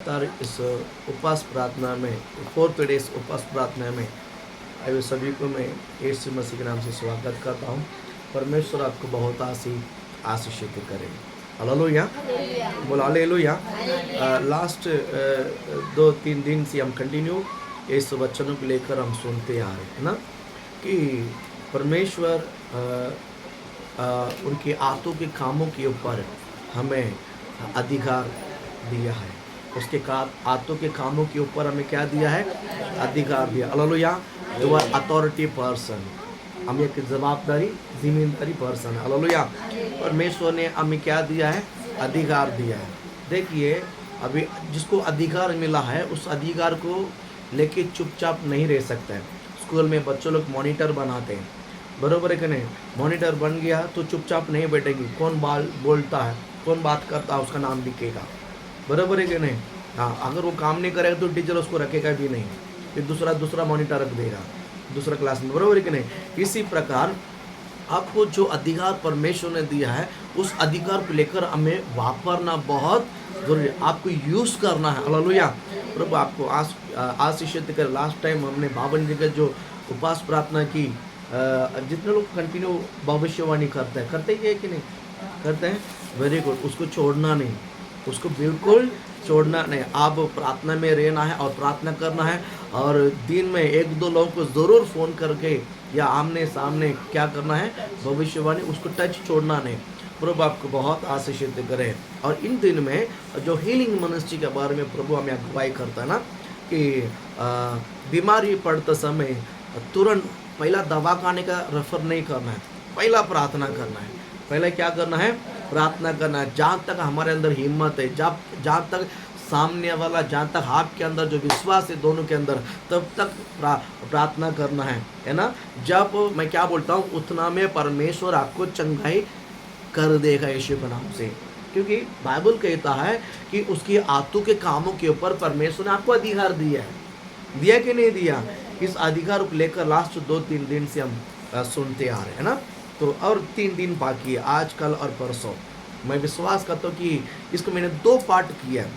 लगातार इस उपवास प्रार्थना में 4th डेज उपवास प्रार्थना में आए सभी को मैं यीशु मसीह के नाम से स्वागत करता हूँ। परमेश्वर आपको बहुत आशीषित करे। हालेलुया, बोलो हालेलुया। लास्ट 2-3 दिन से हम कंटिन्यू इस वचनों को लेकर हम सुनते आ रहे हैं ना, कि परमेश्वर उनके हाथों के कामों के ऊपर हमें अधिकार दिया है। उसके हाथों के कामों के ऊपर हमें क्या दिया है? अधिकार दिया। Hallelujah. You are authority person, हम एक जवाबदारी जिम्मेदारी पर्सन। हालेलुया। परमेश्वर ने हमें क्या दिया है? अधिकार दिया है। देखिए, अभी जिसको अधिकार मिला है उस अधिकार को लेके चुपचाप नहीं रह सकता है। स्कूल में बच्चों लोग मॉनिटर बनाते हैं, बरोबर है कि नहीं? मॉनिटर बन गया तो चुपचाप नहीं बैठेंगे। कौन बोलता है, कौन बात करता है, उसका नाम लिखेगा, बरोबर है कि नहीं? हाँ, अगर वो काम नहीं करेगा तो टीचर उसको रखेगा भी नहीं, फिर दूसरा मॉनिटर रख देगा दूसरा क्लास में, बरोबर है कि नहीं? इसी प्रकार आपको जो अधिकार परमेश्वर ने दिया है उस अधिकार को लेकर हमें वापरना बहुत जरूरी है। आपको यूज़ करना है। हालेलुया। प्रभु आपको आशीषित कर। लास्ट टाइम हमने 52 जगह जो उपवास प्रार्थना की, जितने लोग कंटिन्यू भविष्यवाणी करते हैं कि नहीं करते हैं? Very good. उसको छोड़ना नहीं, उसको बिल्कुल छोड़ना नहीं। आप प्रार्थना में रहना है और प्रार्थना करना है, और दिन में 1-2 लोगों को ज़रूर फ़ोन करके या आमने सामने क्या करना है? भविष्यवाणी, उसको टच छोड़ना नहीं। प्रभु आपको बहुत आशीषित करे। और इन दिन में जो हीलिंग मिनिस्ट्री के बारे में प्रभु हमें अगुवाई करता है ना, कि बीमारी पड़ते समय तुरंत पहला दवा खाने का रेफर नहीं करना है, पहला प्रार्थना करना है। पहले क्या करना है? प्रार्थना करना है। जहाँ तक हमारे अंदर हिम्मत है, जहाँ तक सामने वाला, जहाँ तक आपके अंदर जो विश्वास है दोनों के अंदर, तब तक प्रार्थना करना है ना? जब मैं क्या बोलता हूँ, उतना में परमेश्वर आपको चंगाई कर देगा यीशु के नाम से। क्योंकि बाइबल कहता है कि उसकी हाथों के कामों के ऊपर परमेश्वर ने आपको अधिकार दिया है। दिया कि नहीं दिया? इस अधिकार को लेकर लास्ट 2-3 दिन से हम सुनते आ रहे हैं ना। तो और 3 दिन बाकी है, आज, कल और परसों। मैं विश्वास करता हूँ कि इसको मैंने 2 पार्ट किया है।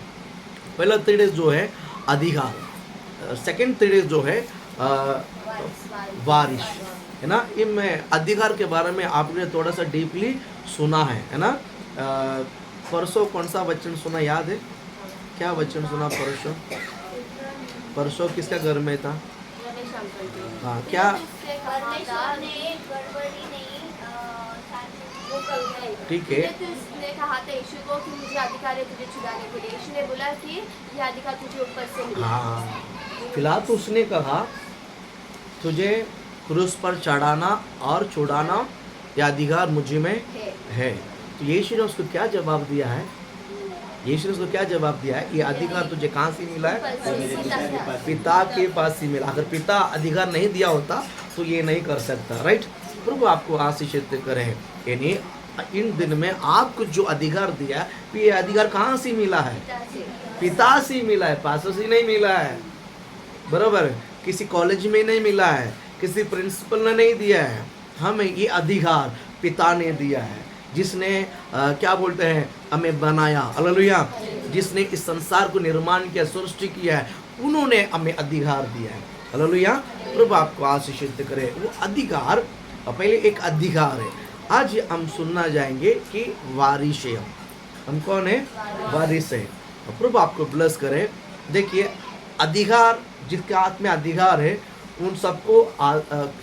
पहला 3 डेज जो है अधिकार, सेकंड 3 डेज जो है वारिश, है ना। ये मैं अधिकार के बारे में आपने थोड़ा सा डीपली सुना है ना। परसों कौन सा वचन सुना, याद है? क्या वचन सुना परसों? परसों किसका घर में था? हाँ, क्या? ठीक है। उसने कहा था यीशु को कि मुझे अधिकार है तुझे छुड़ाने के लिए। यीशु ने बोला कि यह अधिकार तुझे ऊपर से मिला। हाँ, फिलहाल तो उसने कहा तुझे क्रूस पर चढ़ाना और छुड़ाना यह अधिकार मुझ में है। तो यीशु ने उसको क्या जवाब दिया है? यीशु ने उसको क्या जवाब दिया है? ये अधिकार तुझे कहाँ से मिला है? पिता के पास से मिला। अगर पिता अधिकार नहीं दिया होता तो ये नहीं कर सकता, राइट? प्रभु आपको आशीषित करे। यानी इन दिन में आपको जो अधिकार दिया है, ये अधिकार कहाँ से मिला है? पिता से मिला है, पास्टर से नहीं मिला है, बराबर? किसी कॉलेज में नहीं मिला है, किसी प्रिंसिपल ने नहीं दिया है। हमें ये अधिकार पिता ने दिया है, जिसने क्या बोलते हैं, हमें बनाया। हालेलुया। जिसने इस संसार को निर्माण किया, सृष्टि किया है, उन्होंने हमें अधिकार दिया है। हालेलुया। प्रभु आपको आशीषित करे। वो अधिकार पहले एक अधिकार है। आज हम सुनना जाएंगे कि वारिश है। हम कौन है? वारिस है। प्रभु आपको ब्लेस करे। देखिए, अधिकार, जिसके हाथ में अधिकार है उन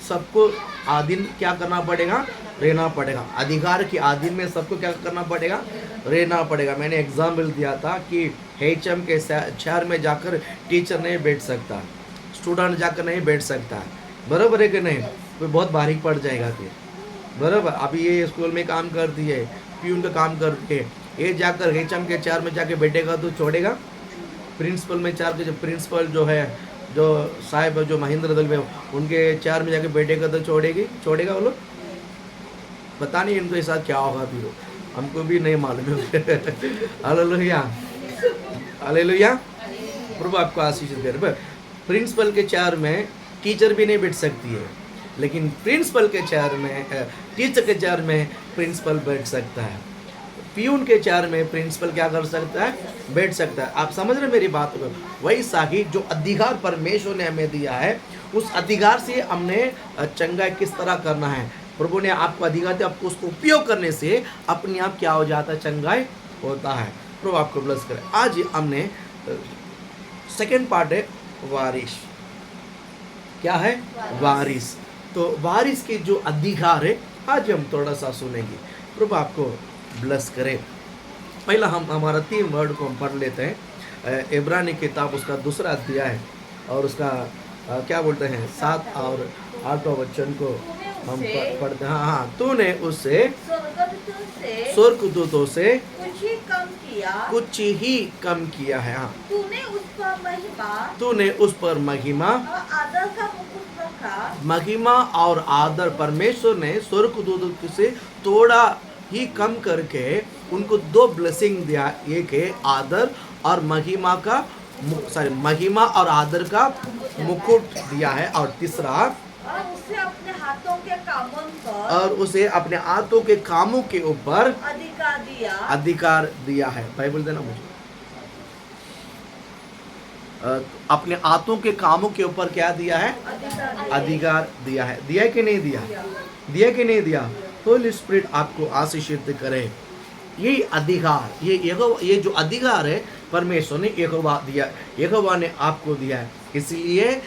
सबको आधीन क्या करना पड़ेगा? रहना पड़ेगा। अधिकार के आधीन में सबको क्या करना पड़ेगा? रहना पड़ेगा। मैंने एग्जाम्पल दिया था कि HM के शहर में जाकर टीचर नहीं बैठ सकता, स्टूडेंट जाकर नहीं बैठ सकता, बराबर है कि नहीं? वो बहुत बारीक पड़ जाएगा फिर, बराबर। अभी ये स्कूल में काम करती है, प्यून का काम करती है, ये जाकर HM के चेयर में जाके बैठेगा तो छोड़ेगा? प्रिंसिपल में चेयर के प्रिंसिपल जो है, जो साहब जो महेंद्र दल में, उनके चेयर में जाके बैठेगा तो छोड़ेगा वो लोग? पता नहीं इनके साथ क्या होगा फिर, हमको भी नहीं मालूम है। Hallelujah, hallelujah. प्रभु आपको आशीष दे। प्रिंसिपल के चेयर में टीचर भी नहीं बैठ सकती है, लेकिन प्रिंसिपल के चेयर में, टीचर के चेयर में प्रिंसिपल बैठ सकता है। पियून के चेयर में प्रिंसिपल क्या कर सकता है, बैठ सकता है। आप समझ रहे मेरी बात को? वैसा ही जो अधिकार परमेश्वर ने हमें दिया है, उस अधिकार से हमने चंगाई किस तरह करना है। प्रभु ने आपको अधिकार दिया, आपको उसको उपयोग करने से अपने आप क्या हो जाता है, चंगाई होता है। प्रभु आपको ब्लेस करे। आज हमने सेकेंड पार्ट है वारिस। क्या है? वारिस। तो वारिस के जो अधिकार है आज हम थोड़ा सा सुनेंगे। प्रभु आपको ब्लेस करे। पहला हम हमारा 3 वर्ड को हम पढ़ लेते हैं। इब्रानी किताब उसका 2 अध्याय और उसका क्या बोलते हैं 7 और 8 वचन को हम पढ़ते हैं। हाँ, तूने उससे स्वर्गदूतों से कुछ ही कम किया है। हाँ, तूने उस पर महिमा और आदर परिमेश्वर ने स्वर्गदूतों से थोड़ा ही कम करके उनको 2 ब्लेसिंग दिया। एक है आदर और महिमा और आदर का मुकुट दिया है, और तीसरा उसे अपने हाथों के कामों के ऊपर अधिकार दिया है। बाइबल देना मुझे। अपने हाथों के कामों के ऊपर क्या दिया है? अधिकार दिया है। दिया कि नहीं दिया? दिया कि नहीं दिया? होली स्पिरिट आपको आशीषित करे। ये अधिकार, ये जो अधिकार है परमेश्वर ने यहोवा दिया, यहोवा ने आपको दिया है। इसलिए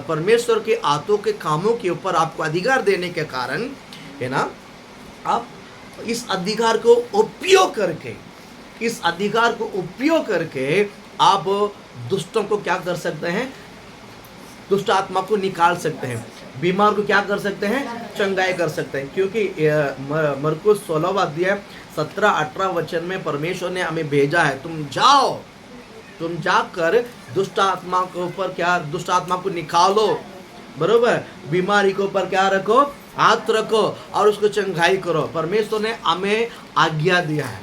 परमेश्वर के हाथों के कामों के ऊपर आपको अधिकार देने के कारण है ना, आप इस अधिकार को उपयोग करके आप दुष्टों को क्या कर सकते हैं? दुष्ट आत्मा को निकाल सकते हैं। बीमार को क्या कर सकते हैं? चंगाई कर सकते हैं। क्योंकि मरकुस 16 अध्याय 17-18 वचन में परमेश्वर ने हमें भेजा है, तुम जाकर दुष्ट आत्मा के ऊपर दुष्ट आत्मा को निकालो, बरोबर। बीमारी के ऊपर क्या रखो? हाथ रखो और उसको चंगाई करो। परमेश्वर ने हमें आज्ञा दिया है,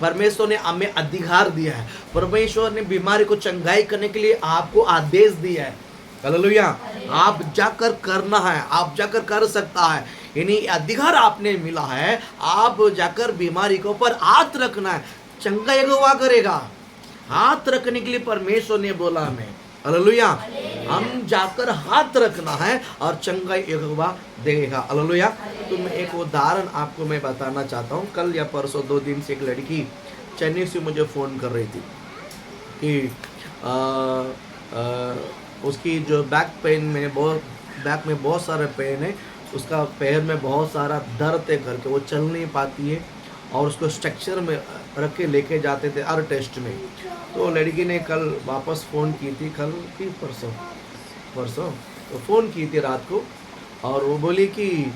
परमेश्वर ने हमें अधिकार दिया है, परमेश्वर ने बीमारी को चंगाई करने के लिए आपको आदेश दिया है। हालेलुया। आप जाकर करना है, आप जाकर कर सकता है, यानी अधिकार आपने मिला है। आप जाकर बीमारी के ऊपर हाथ रखना है, चंगाई यहोवा करेगा। हाथ रखने के लिए परमेश्वर ने बोला हमें। हालेलुया। हम जाकर हाथ रखना है और चंगाई यहोवा देगा। हालेलुया। तो मैं एक उदाहरण आपको मैं बताना चाहता हूँ। कल या परसों 2 दिन से एक लड़की चेन्नई से मुझे फ़ोन कर रही थी कि उसकी जो बैक में बहुत सारे पेन है, उसका पैर में बहुत सारा दर्द है करके वो चल नहीं पाती है, और उसको स्ट्रक्चर में रख के लेके जाते थे हर टेस्ट में। तो लड़की ने कल वापस फ़ोन की थी, कल की परसों तो फ़ोन की थी रात को, और वो बोली कि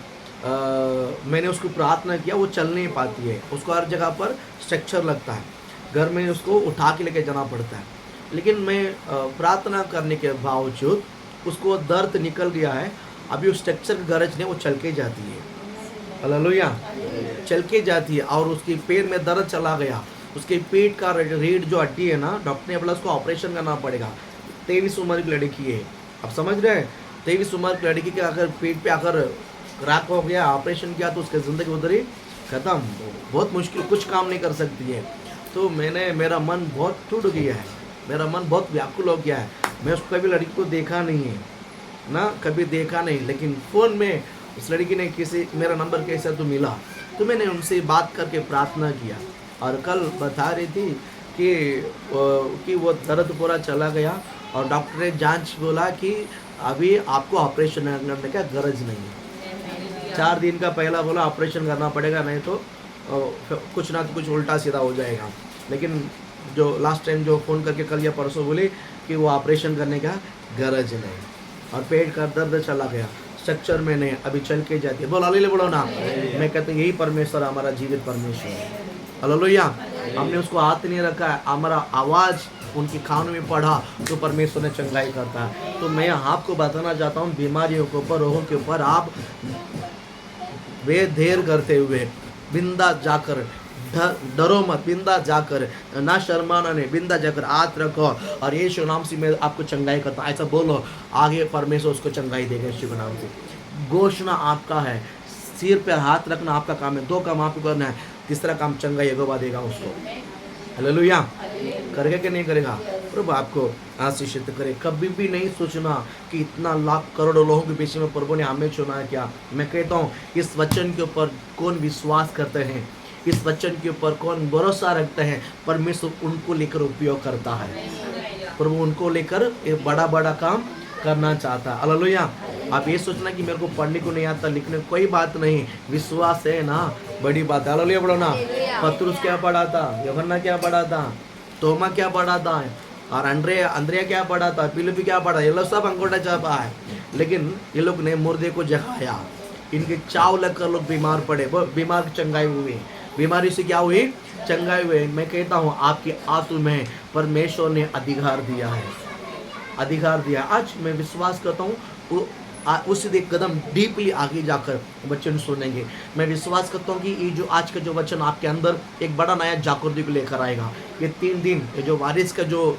मैंने उसको प्रार्थना किया, वो चल नहीं पाती है, उसको हर जगह पर स्ट्रक्चर लगता है, घर में उसको उठा के लेके जाना पड़ता है। लेकिन मैं प्रार्थना करने के बावजूद उसको दर्द निकल गया है। अभी उस स्ट्रक्चर की गरज नहीं, वो चल के जाती है। हालेलुया। चल के जाती है, और उसके पैर में दर्द चला गया। उसके पेट का रीढ़ जो हड्डी है ना, डॉक्टर ने बोला उसको ऑपरेशन करना पड़ेगा। 23 उम्र की लड़की है, आप समझ रहे हैं? 23 उम्र की लड़की के अगर पेट पे अगर क्रैक हो गया, ऑपरेशन किया, तो उसकी ज़िंदगी उधर ही ख़त्म। बहुत मुश्किल, कुछ काम नहीं कर सकती है। तो मेरा मन बहुत टूट गया है, मेरा मन बहुत व्याकुल हो गया है। मैं उसको कभी लड़की को देखा नहीं है ना, कभी देखा नहीं, लेकिन फ़ोन में उस लड़की ने मेरा नंबर कैसे तो मिला, तो मैंने उनसे बात करके प्रार्थना किया। और कल बता रही थी कि वो दर्द पूरा चला गया, और डॉक्टर ने जांच बोला कि अभी आपको ऑपरेशन करने का गरज नहीं है। 4 दिन का पहला बोला ऑपरेशन करना पड़ेगा, नहीं तो कुछ ना कुछ उल्टा सीधा हो जाएगा। लेकिन जो लास्ट टाइम जो फ़ोन करके कल या परसों बोले कि वो ऑपरेशन करने का गरज नहीं, और पेट का दर्द चला गया, स्ट्रक्चर में नहीं, अभी चल के जाती है। बोलो ना। मैं कहता हूँ यही परमेश्वर हमारा जीवित परमेश्वर है। हालेलुया। हमने उसको हाथ नहीं रखा है, हमारा आवाज़ उनके कानों में पड़ा तो परमेश्वर ने चंगाई करता है। तो मैं आपको बताना चाहता हूँ, बीमारियों के ऊपर, रोगों के ऊपर आप बेधैर्य करते हुए बिंदा जाकर, डरो मत, बिंदा जाकर, ना शर्माना नहीं, बिंदा जाकर हाथ रखो, और यीशु नाम से मैं आपको चंगाई करता हूं, ऐसा बोलो, आगे परमेश्वर उसको चंगाई देगा यीशु के नाम से। घोषणा आपका है, सिर पर हाथ रखना आपका काम है, 2 काम आपको करना है। तीसरा काम चंगा यहोवा देगा उसको। हालेलुया। करेगा कि नहीं करेगा? प्रभु आपको आशीषित करे। कभी भी नहीं सोचना कि इतना लाख करोड़ों लोगों के बीच में प्रभु ने हमें चुना है क्या। मैं कहता हूँ इस वचन के ऊपर कौन विश्वास करते हैं, इस वचन के ऊपर कौन भरोसा रखते हैं, परमेश्वर उनको लेकर उपयोग करता है। प्रभु उनको लेकर एक बड़ा बड़ा काम करना चाहता है। हालेलुया। आप ये सोचना कि मेरे को पढ़ने को नहीं आता, लिखने को, कोई बात नहीं, विश्वास है ना, बड़ी बात है। हालेलुया बोलो ना। पतरुस क्या पढ़ा था, यूहन्ना क्या पढ़ा था, तोमा क्या पढ़ा था, और अंद्रिया क्या पढ़ा था, फिलिप्पी क्या पढ़ा, ये लोग सब अंगूठा छापा है, लेकिन ये लोग ने मुर्दे को जगाया। इनके चाव लगकर लोग बीमार पड़े, वो बीमार चंगाई हुई, बीमारी से क्या हुई, चंगाई हुई। मैं कहता हूँ आपकी आत्मा में परमेश्वर ने अधिकार दिया है, अधिकार दिया। आज मैं विश्वास करता हूँ उससे एक कदम डीपली आगे जाकर वचन सुनेंगे। मैं विश्वास करता हूँ कि ये जो आज का जो वचन आपके अंदर एक बड़ा नया जागृति को लेकर आएगा। ये 3 दिन ये जो वारिस का जो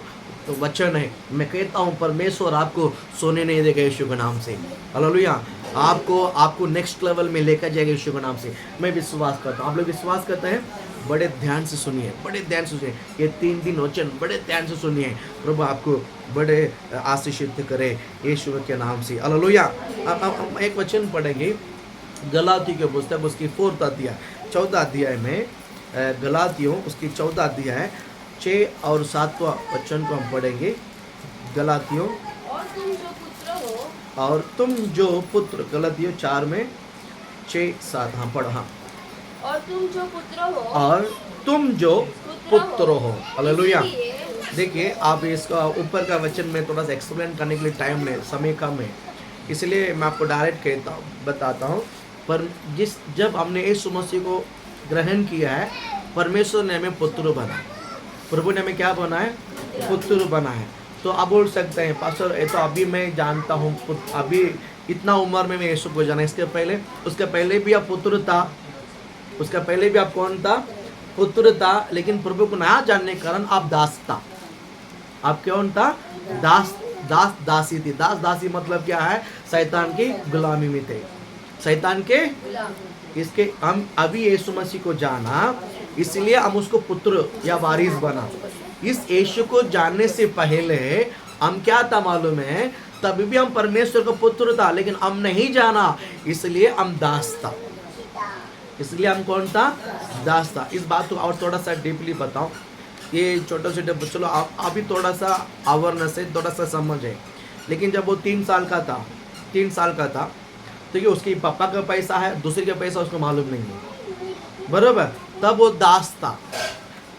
वचन है, मैं कहता हूँ परमेश्वर आपको सोने नहीं देगा यीशु के नाम से। हालेलुया। आपको नेक्स्ट लेवल में लेकर जाएगा यीशु के नाम से। मैं विश्वास करता हूँ। आप लोग विश्वास करते हैं? बड़े ध्यान से सुनिए, बड़े ध्यान से सुनिए। ये 3 दिन वचन बड़े ध्यान से सुनिए। प्रभु आपको बड़े आशीषित करे यीशु के नाम से। हालेलुया। अब एक वचन पढ़ेंगे गलातियों की पुस्तक उसकी 4th अध्याय 14 अध्याय में, गलातियों उसकी 14 अध्याय 6 और 7वां वचन को हम पढ़ेंगे। गलातियों और तुम जो पुत्र, गलातियों 4 में 6 7, हाँ पढ़ो। हाँ, और तुम जो पुत्र हो। हालेलुया। देखिए आप इसका ऊपर का वचन में थोड़ा सा एक्सप्लेन करने के लिए टाइम नहीं, समय कम है, इसलिए मैं आपको डायरेक्ट बताता हूँ। पर जब हमने यीशु मसीह को ग्रहण किया है, परमेश्वर ने हमें पुत्र बनाया, प्रभु ने हमें क्या बनाया, पुत्र बनाया। तो आप बोल सकते हैं पास्टर ये तो अभी मैं जानता हूँ, अभी इतना उम्र में मैं यीशु को जाना, उसके पहले भी आप पुत्र था, उसका पहले भी आप कौन था, पुत्र था, लेकिन प्रभु को ना जानने के कारण आप दास था। आप कौन था, दासी थी। दासी मतलब क्या है, शैतान की गुलामी में थे, शैतान के इसके। हम अभी यीशु मसीह को जाना, इसलिए हम उसको पुत्र या वारिस बना। इस यीशु को जानने से पहले हम क्या था मालूम है, तभी भी हम परमेश्वर का पुत्र था, लेकिन हम नहीं जाना, इसलिए हम दास था। इसलिए हम कौन था, दास था। इस बात को और थोड़ा सा डीपली बताऊं। ये छोटे छोटे चलो अभी थोड़ा सा अवेयरनेस है, थोड़ा सा समझ है, लेकिन जब वो 3 साल का था तो ये उसके पापा का पैसा है, दूसरे का पैसा उसको मालूम नहीं है, बराबर। तब वो दास था।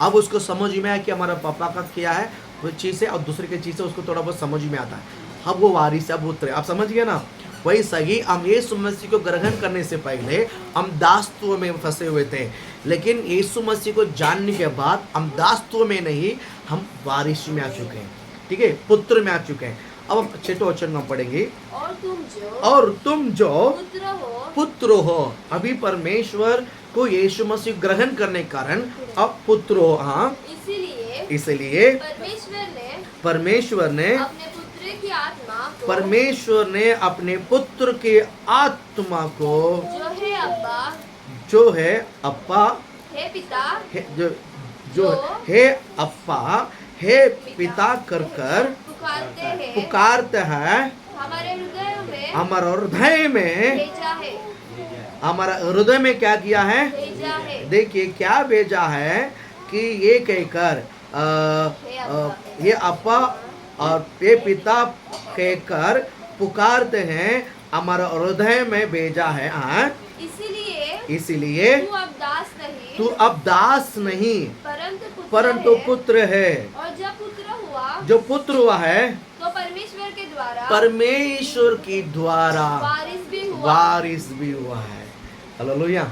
अब उसको समझ में आया कि हमारा पापा का क्या है वो चीज़ है और दूसरे की चीज़ है, उसको थोड़ा बहुत समझ में आता है। अब वो वारिस है, अब पुत्र है। आप समझ गए ना। वही सही हम यीशु मसीह को ग्रहण करने से पहले हम दासत्व में फंसे हुए थे, लेकिन यीशु मसीह को जानने के बाद हम दासत्व में नहीं, हम वारिस में आ चुके हैं, ठीक है, पुत्र में आ चुके हैं। अब हम 6ठे वचन में पढ़ेंगे, और तुम जो पुत्र हो। अभी परमेश्वर को यीशु मसीह ग्रहण करने के कारण अब पुत्र हो। हाँ, इसलिए परमेश्वर ने अपने पुत्र की आत्मा को, जो है अप्पा, जो है अप्पा, है पिता कर पुकारते हैं, हमारे हृदय में क्या किया है, देखिए क्या भेजा है कि ये कहकर ये अप्पा और ये पिता कहकर पुकारते हैं, हमारा हृदय में भेजा है। हाँ, इसलिए तू अब दास नहीं परंतु पुत्र है। और जो पुत्र हुआ है तो परमेश्वर के द्वारा वारिस भी हुआ है। हालेलुया,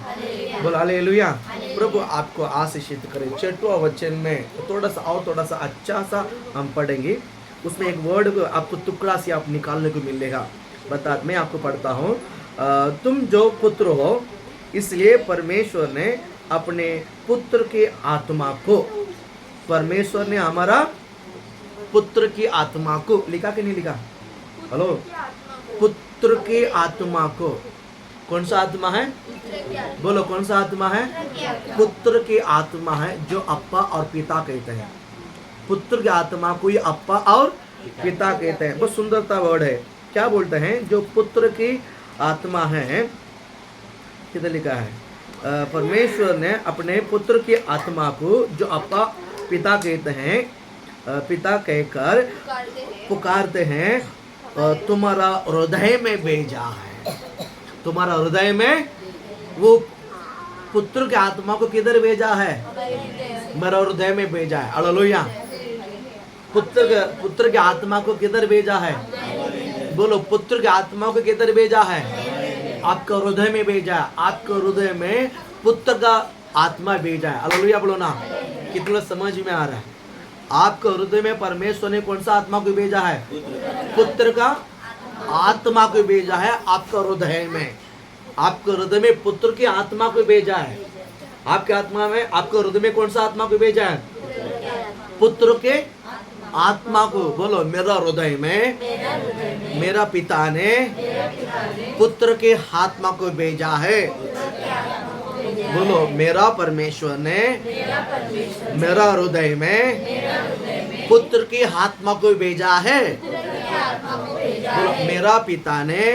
बोल हालेलुया। प्रभु आपको आशीषित करे। 6वां वचन में थोड़ा सा अच्छा सा हम पढ़ेंगे। उसमें एक वर्ड को आपको टुकड़ा से आप निकालने को मिलेगा। मैं आपको पढ़ता हूँ। तुम जो पुत्र हो, इसलिए परमेश्वर ने अपने पुत्र की आत्मा को, परमेश्वर ने हमारा पुत्र की आत्मा को, लिखा कि नहीं लिखा, हेलो, पुत्र की आत्मा को, कौन सा आत्मा है? पुत्र की आत्मा। बोलो कौन सा आत्मा है? पुत्र की आत्मा है, जो अप्पा और पिता कहते हैं। पुत्र की आत्मा को ही अप्पा और पिता कहते हैं। बहुत सुंदरता वर्ड है। क्या बोलते हैं? जो पुत्र की आत्मा है, किधर लिखा है? परमेश्वर ने अपने पुत्र की आत्मा को, जो अप्पा पिता कहते हैं, पिता कहकर पुकारते हैं, तुम्हारा हृदय में भेजा है। तुम्हारा हृदय में वो पुत्र की आत्मा को किधर भेजा है? मेरा हृदय में भेजा है। हालेलुया। पुत्र की आत्मा को किधर भेजा है? बोलो, पुत्र की आत्मा को किधर भेजा है? आपका हृदय में भेजा है। आपके हृदय में पुत्र का आत्मा भेजा है। हालेलुया बोलो ना। कितना समझ में आ रहा है? आपके हृदय में परमेश्वर ने कौन सा आत्मा को भेजा है? पुत्र का आत्मा को भेजा है आपका हृदय में। आपके हृदय में पुत्र की आत्मा को भेजा है। आपके आत्मा में, आपके हृदय में कौन सा आत्मा को भेजा है? पुत्र के आत्मा को। बोलो, मेरा हृदय में मेरा पिता ने पुत्र के आत्मा को भेजा है। बोलो, मेरा परमेश्वर ने मेरा हृदय में पुत्र की आत्मा को भेजा है। बोलो, मेरा पिता ने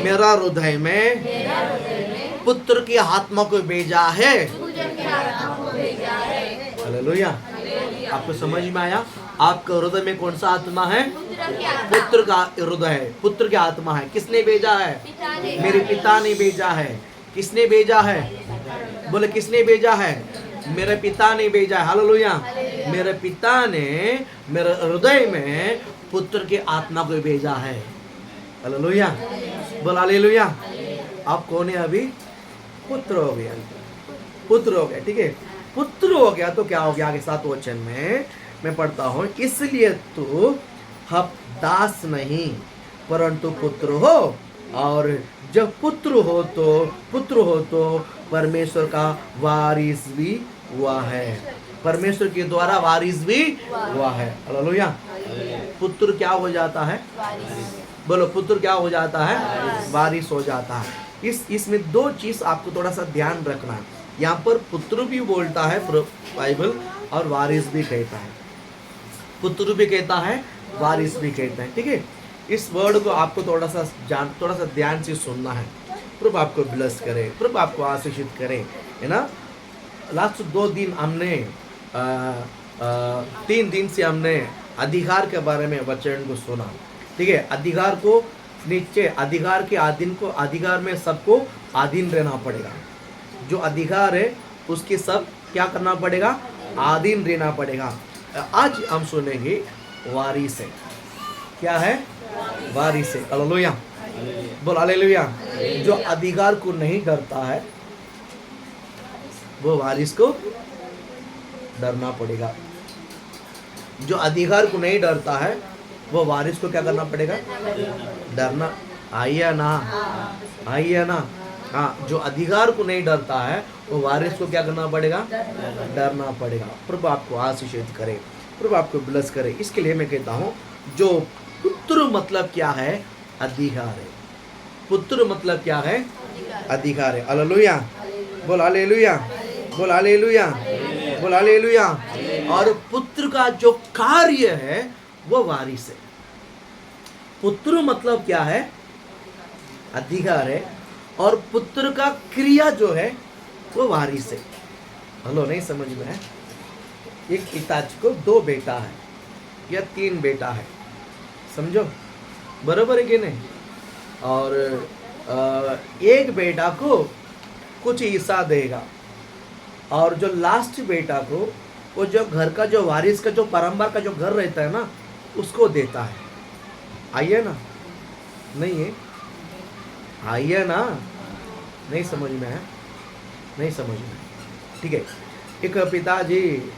मेरा हृदय में पुत्र की आत्मा को भेजा है। हालेलुया। आपको समझ में आया? आपके हृदय में कौन सा आत्मा है? पुत्र का हृदय है, पुत्र की आत्मा है। किसने भेजा है? मेरे पिता ने भेजा है। किसने भेजा है? बोले, किसने भेजा है? मेरे पिता ने भेजा है। हालेलुया। मेरे पिता ने मेरे हृदय में पुत्र की आत्मा को भेजा है। हालेलुया। बोल हालेलुया। आप कौन है अभी? पुत्र हो गया। पुत्र हो गया, ठीक है। पुत्र हो गया तो क्या हो गया? आगे 7 वचन में मैं पढ़ता हूँ, इसलिए तो हम दास नहीं परंतु पुत्र हो, और जब पुत्र हो तो परमेश्वर का वारिस भी हुआ है। परमेश्वर के द्वारा वारिस भी हुआ है। हालेलुया। पुत्र क्या हो जाता है? बोलो, पुत्र क्या हो जाता है? वारिस हो जाता है। इसमें 2 चीज आपको थोड़ा सा ध्यान रखना है। यहाँ पर पुत्र भी बोलता है बाइबल, और वारिस भी कहता है। पुत्र भी कहता है, वारिस भी कहता है, ठीक है। इस वर्ड को आपको थोड़ा सा ध्यान से सुनना है। प्रभु आपको ब्लेस करे, प्रभु आपको आशीषित करे, है ना। लास्ट 2 दिन हमने 3 दिन से हमने अधिकार के बारे में वचन को सुना, ठीक है। अधिकार को नीचे, अधिकार के अधिकार में सबको अधीन रहना पड़ेगा। जो अधिकार है उसके सब क्या करना पड़ेगा? अधीन रहना पड़ेगा। आज हम सुनेंगे वारिस है। क्या है? वारिस है। हालेलुया। बोल हालेलुया। जो अधिकार को नहीं डरता है वो वारिस को डरना पड़ेगा। जो अधिकार को नहीं डरता है वो वारिस को क्या करना पड़ेगा? डरना। आइए ना, आइए ना। हाँ, जो अधिकार को नहीं डरता है वो वारिस को क्या करना पड़ेगा? डरना पड़ेगा। प्रभु आपको आशीषित करे, प्रभु आपको ब्लेस करे। इसके लिए मैं कहता हूँ, जो पुत्र मतलब क्या है? अधिकार है। पुत्र मतलब क्या है? अधिकार है। हालेलुया। बोल हालेलुया। बोल हालेलुया। बोल हालेलुया। और पुत्र का जो कार्य है वो वारिस है। पुत्र मतलब क्या है? अधिकार है। और पुत्र का क्रिया जो है वो वारिस है। हेलो, नहीं समझ में है? एक पिताजी को 2 बेटा है या 3 बेटा है, समझो, बराबर है कि नहीं? और एक बेटा को कुछ हिस्सा देगा, और जो लास्ट बेटा को वो जो घर का जो वारिस का जो परंपरा का जो घर रहता है ना, उसको देता है। आइए ना, नहीं है? आइए ना, नहीं समझ में है? नहीं समझ में, ठीक है। एक पिताजी,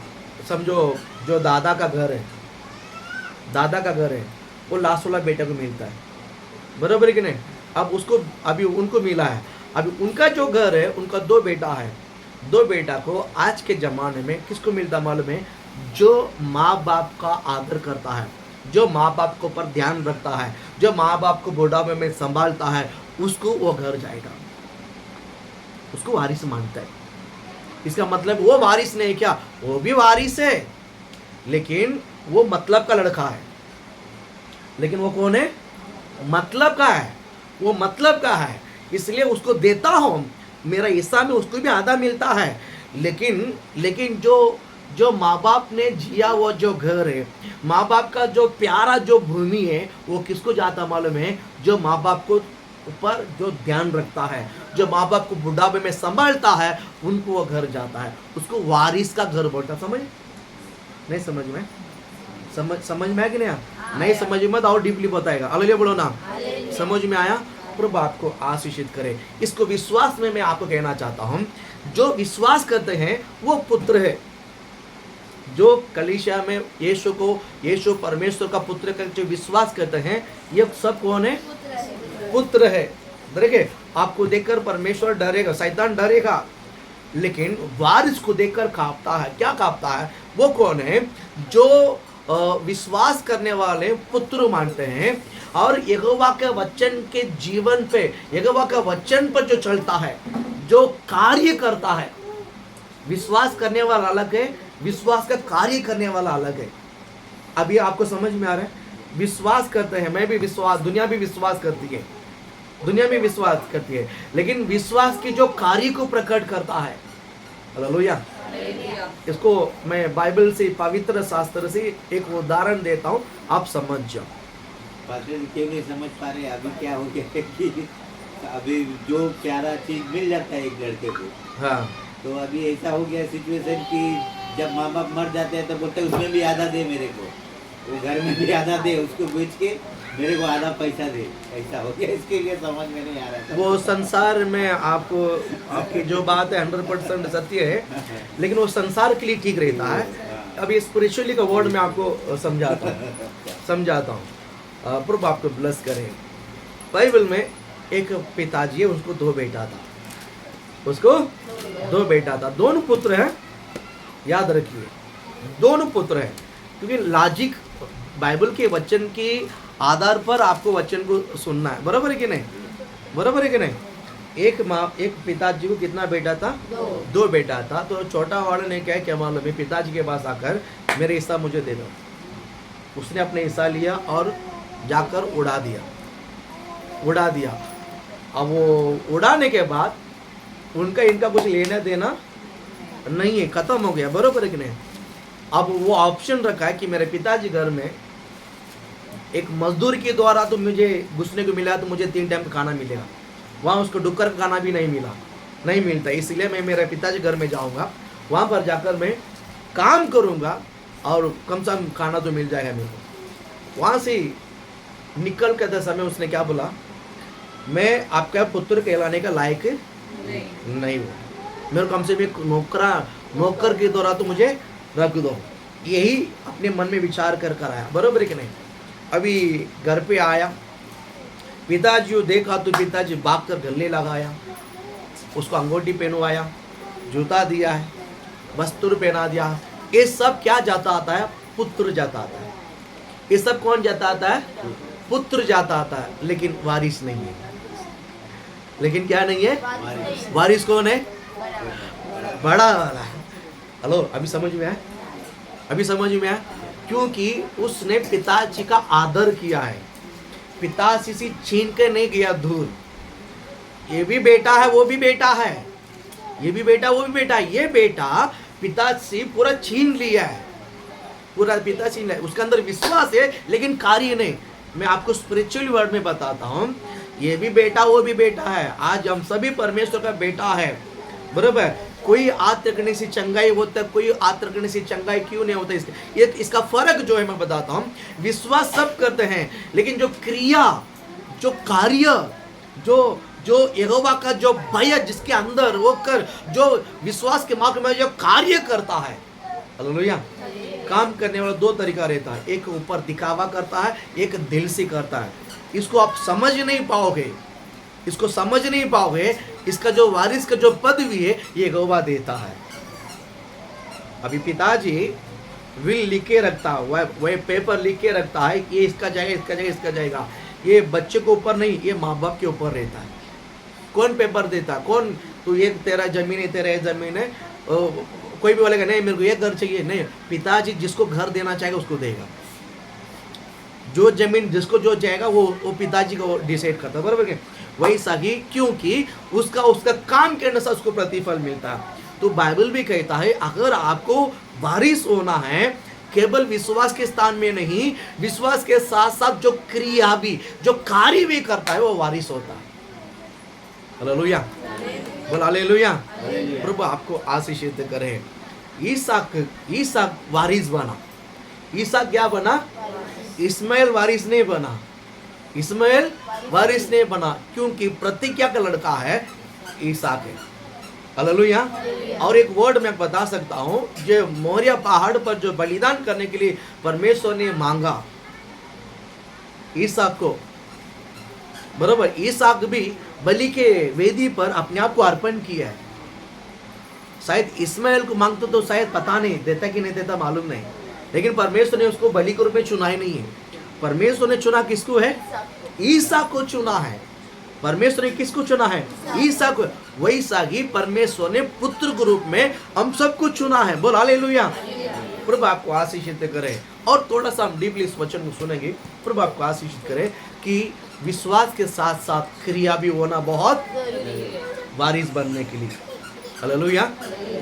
समझो, जो दादा का घर है, दादा का घर है, वो लास्ट वाला बेटे को मिलता है, बराबर है कि नहीं? अब उसको, अभी उनको मिला है, अभी उनका जो घर है, उनका 2 बेटा है। 2 बेटा को आज के ज़माने में किसको मिलता मालूम है? जो माँ बाप का आदर करता है, जो माँ बाप के ऊपर ध्यान रखता है, जो माँ बाप को बुढ़ापे में संभालता है, उसको वो घर जाएगा, उसको वारिस मानता है। इसका मतलब वो वारिस नहीं क्या, वो भी वारिस है, लेकिन वो मतलब का लड़का है। लेकिन वो कौन है? मतलब का है, वो मतलब का है, इसलिए उसको देता हूं, मेरा हिस्सा में उसको भी आधा मिलता है। लेकिन जो माँ बाप ने जिया वो जो घर है, माँ बाप का जो प्यारा जो भूमि है, वो किसको जाता मालूम है? जो माँ बाप को ऊपर जो ध्यान रखता है, जो माँ बाप को बुढ़ापे में संभालता है, उनको वो घर जाता है। उसको वारिस का घर बोलता। समझ नहीं? समझ में है कि नहीं? नहीं समझ में तो और डीपली बताएगा। हालेलुया बोलो ना। समझ में आया? प्रभु आपको आशीषित करे। इसको विश्वास में मैं आपको कहना चाहता हूं, जो विश्वास करते हैं वो पुत्र है। जो कलीसिया में यीशु परमेश्वर का पुत्र का जो विश्वास करते हैं, ये सब कौन है? पुत्र है। देखिए, आपको देखकर परमेश्वर डरेगा, शैतान डरेगा, लेकिन वारिस को देखकर कांपता है। क्या कांपता है? वो कौन है? जो विश्वास करने वाले पुत्र मानते हैं और यहोवा के वचन के जीवन पे, यहोवा के वचन पर जो चलता है, जो कार्य करता है। विश्वास करने वाला अलग है, विश्वास का कार्य करने वाला अलग है। अभी आपको समझ में आ रहा है? विश्वास करते हैं, मैं भी विश्वास, दुनिया भी विश्वास करती है, दुनिया में विश्वास करती है, लेकिन विश्वास की जो कार्य को प्रकट करता है। हालेलुया। इसको मैं बाइबल से, पवित्र शास्त्र से एक उदाहरण देता हूँ, आप समझ जाओ। पास्टर क्यों नहीं समझ पा रहे? अभी क्या हो गया है कि अभी जो प्यारा चीज मिल जाता है एक लड़के को, हाँ, तो अभी ऐसा हो गया सिचुएशन कि जब माँ बाप मर जाते हैं तो बोलते हैं उसमें भी आधा दे मेरे को, वो घर में भी आधा दे, उसको बेच के मेरे को आधा पैसा दे। ऐसा हो गया, इसके लिए समझ में नहीं आ रहा था। वो संसार में आपको, आपकी जो बात है 100% सत्य है, लेकिन वो संसार के लिए ठीक रहता है। अभी स्पिरिचुअली का वर्ड में आपको समझाता हूँ। प्रभु आपको ब्लेस करें। बाइबल में एक पिताजी है, उसको 2 बेटा था, उसको 2 बेटा था, दोनों पुत्र हैं। याद रखिए, दोनों पुत्र हैं, क्योंकि लॉजिक बाइबल के वचन के आधार पर आपको वचन को सुनना है। बराबर है कि नहीं? बराबर है कि नहीं? एक पिताजी को कितना बेटा था? 2 बेटा था। तो छोटा वाले ने क्या मालूम है, पिताजी के पास आकर मेरे हिस्सा मुझे दे दो। उसने अपने हिस्सा लिया और जाकर उड़ा दिया। अब वो उड़ाने के बाद इनका कुछ लेना देना नहीं है, खत्म हो गया। बरोबर है कि नहीं? अब वो ऑप्शन रखा है कि मेरे पिताजी घर में एक मजदूर के द्वारा तो मुझे घुसने को मिला, तो मुझे 3 टाइम का खाना मिलेगा, वहाँ उसको डुक्कर का खाना भी नहीं मिलता। इसलिए मैं मेरे पिताजी घर में जाऊँगा, वहाँ पर जाकर मैं काम करूँगा और कम से कम खाना तो मिल जाएगा मेरे को। वहाँ से निकल के समय उसने क्या बोला, मैं आपका पुत्र कहलाने का लायक नहीं हूँ, मेरे को कम से कम नौकर के द्वारा तो मुझे रख दो। यही अपने मन में विचार कर आया। बरोबर है कि नहीं? अभी घर पे आया, पिताजी को देखा तो पिताजी भाग कर गले लगाया, उसको अंगूठी पहनवाया, जूता दिया है, वस्त्र पहना दिया। ये सब क्या जाता आता है? पुत्र जाता आता है। ये सब कौन जाता आता है? पुत्र जाता आता है, लेकिन वारिस नहीं है। लेकिन क्या नहीं है? वारिस कौन है? बड़ा वाला है। हेलो, अभी समझ में आया? अभी समझ में आया? क्योंकि उसने पिताजी का आदर किया है, पिताजी से छीन के नहीं गया दूर। ये भी बेटा है, वो भी बेटा है, ये भी बेटा, वो भी बेटा है। ये बेटा पिताजी से पूरा छीन लिया है, पूरा पिता छीन लिया। उसके अंदर विश्वास है लेकिन कार्य नहीं। मैं आपको स्पिरिचुअल वर्ड में बताता हूँ, ये भी बेटा, वो भी बेटा है। आज हम सभी परमेश्वर का बेटा है। बराबर? कोई आत्मकर्णी से चंगाई होता है, कोई आत्मकर्णी से चंगाई क्यों नहीं होता? इसका फर्क जो है मैं बताता हूँ। विश्वास सब करते हैं, लेकिन जो क्रिया, जो कार्य, जो यहोवा का जो भय जिसके अंदर होकर जो विश्वास के मार्ग में जो कार्य करता है, हालेलुया, काम करने वाला 2 तरीका रहता है। एक ऊपर दिखावा करता है, एक दिल से करता है। इसको आप समझ नहीं पाओगे, इसको समझ नहीं पाओगे। इसका जो वारिस का जो पदवी है, ये यहोवा देता है। अभी पिताजी विल लिख के रखता है, वह पेपर लिख के रखता है कि ये इसका जाएगा, इसका जाएगा, इसका जाएगा। ये बच्चे के ऊपर नहीं, ये माँ बाप के ऊपर रहता है। कौन पेपर देता, कौन, तू ये तेरा जमीन है, तेरा ये जमीन है, कोई भी बोलेगा नहीं मेरे को ये घर चाहिए, नहीं, पिताजी जिसको घर देना चाहेगा उसको देगा। जो जमीन जिसको जो जाएगा वो पिताजी को डिसाइड करता है, बराबर क्या? वही सागी, क्योंकि उसका काम के अनुसार उसको प्रतिफल मिलता है। तो बाइबल भी कहता है अगर आपको वारिस होना है, केवल विश्वास के स्थान में नहीं, विश्वास के साथ साथ जो क्रिया भी, जो कार्य भी करता है वो वारिस होता है। हालेलुया, बोल हालेलुया। प्रभु आपको आशीषित करे। ईसाक वारिस बना। ईसाक क्या बना? इस्माइल वारिस नहीं बना। इस्माइल वारिस नहीं बना क्योंकि प्रतिज्ञा का लड़का है ईसाक है। हालेलुया। और एक वर्ड मैं बता सकता हूं, जो मोरिया पहाड़ पर जो बलिदान करने के लिए परमेश्वर ने मांगा ईसाक को, बराबर, ईसाक भी बलि के वेदी पर अपने आप को अर्पण किया है। शायद इस्माइल को मांगते तो शायद पता नहीं देता कि नहीं देता मालूम नहीं, लेकिन परमेश्वर ने उसको बलि के रूप में चुना ही नहीं है। परमेश्वर ने चुना किसको है? ईसाक को चुना है। परमेश्वर ने किसको चुना है? ईसाक को। वही सागी परमेश्वर ने पुत्र के रूप में हम सबको चुना है। बोल हालेलुया। प्रभु आपको आशीषित करे। और थोड़ा सा हम डीपली इस वचन को सुनेंगे। प्रभु आपको आशीषित करे कि विश्वास के साथ साथ क्रिया भी होना बहुत वारिस बनने के लिए। हालेलुया,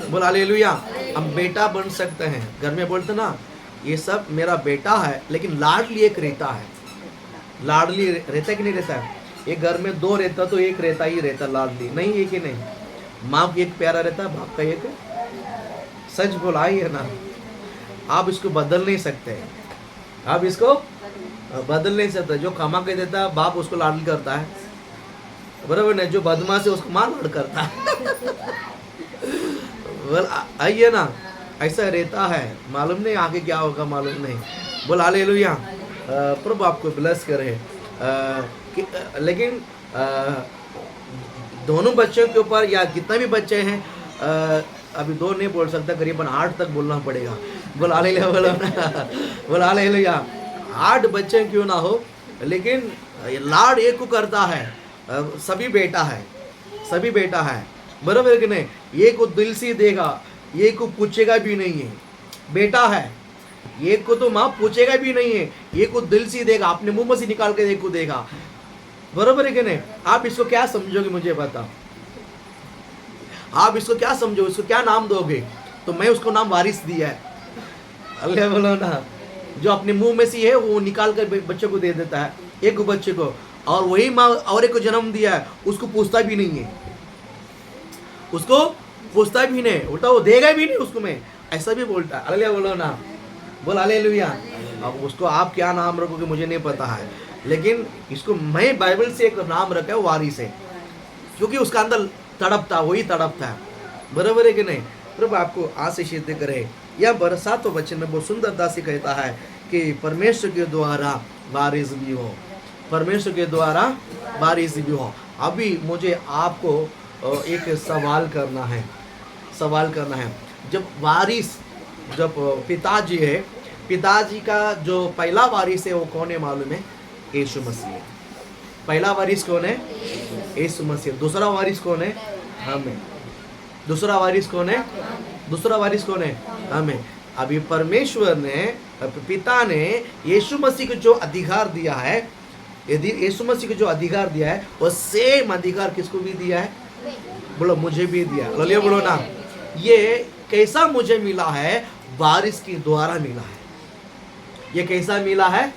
बोल हालेलुया। हम बेटा बन सकते हैं। घर में बोलते ना ये सब मेरा बेटा है, लेकिन लाडली एक रहता है। लाडली रहता है कि नहीं रहता है? एक घर में दो रहता तो एक रहता ही रहता, लाडली नहीं, एक ही नहीं। माँ का एक प्यारा रहता, बाप का एक। सच बोला ही है ना, आप इसको बदल नहीं सकते। आप इसको बदल नहीं सकते। जो कमा के देता है बाप उसको लाड करता है, बराबर नहीं? जो बदमाश है उसको मार लाड करता है। आइए ना, ऐसा रहता है। मालूम नहीं आगे क्या होगा, मालूम नहीं। बोल हालेलुया। प्रभु आपको ब्लेस करे। लेकिन दोनों बच्चों के ऊपर या जितने भी बच्चे हैं, अभी दो नहीं बोल सकता, करीबन 8 तक बोलना पड़ेगा। बोल हालेलुया, बोल हालेलुया। 8 बच्चे क्यों ना हो, लेकिन लाड एक को करता है। सभी बेटा है, सभी बेटा है, बराबर कि नहीं? एक को दिल से देगा, एक को पूछेगा भी नहीं है। बेटा है, एक को तो माँ पूछेगा भी नहीं है, एक को दिल से देगा, अपने मुंह में से निकाल के एक को देगा, बराबर है कि नहीं? आप इसको क्या समझोगे मुझे बता। आप इसको क्या समझो, इसको क्या नाम दोगे? तो मैं उसको नाम वारिस दिया है। अल्लाह बोलो ना। जो अपने मुंह में से है वो निकाल कर बच्चे को दे देता है, एक बच्चे को, और वही माँ और एक को जन्म दिया है, उसको पूछता भी नहीं है, उसको पूछता भी नहीं, उल्टा वो देगा भी नहीं उसको। मैं ऐसा भी बोलता है। अल्लाह बोलो ना, बोल हालेलुया। अब उसको आप क्या नाम रखोगे मुझे नहीं पता है, लेकिन इसको मैं बाइबल से एक नाम रखा है, वारिस है, क्योंकि उसका अंदर तड़प था, वही तड़प था, बराबर है कि नहीं? प्रभु आपको आशीषित करे। यह बरसात तो वचन में बहुत सुंदरता से कहता है कि परमेश्वर के द्वारा वारिस भी हो, परमेश्वर के द्वारा वारिस भी हो। अभी मुझे आपको एक सवाल करना है, सवाल करना है। जब वारिस, जब पिताजी है, पिताजी का जो पहला वारिस है वो कौन है मालूम है? यीशु मसीह है। पहला वारिस कौन है? यीशु मसीह। दूसरा वारिस कौन है? हमें। दूसरा वारिस कौन है? दूसरा वारिस कौन है? हमें। अभी परमेश्वर ने, पिता ने यीशु मसीह को जो अधिकार दिया है, यदि यीशु मसीह को जो अधिकार दिया है वो सेम अधिकार किसको भी दिया है? बोलो मुझे भी दिया। बोलिए, बोलो ना। ये कैसा मुझे मिला है? वारिस के द्वारा मिला है। ये कैसा मिला है?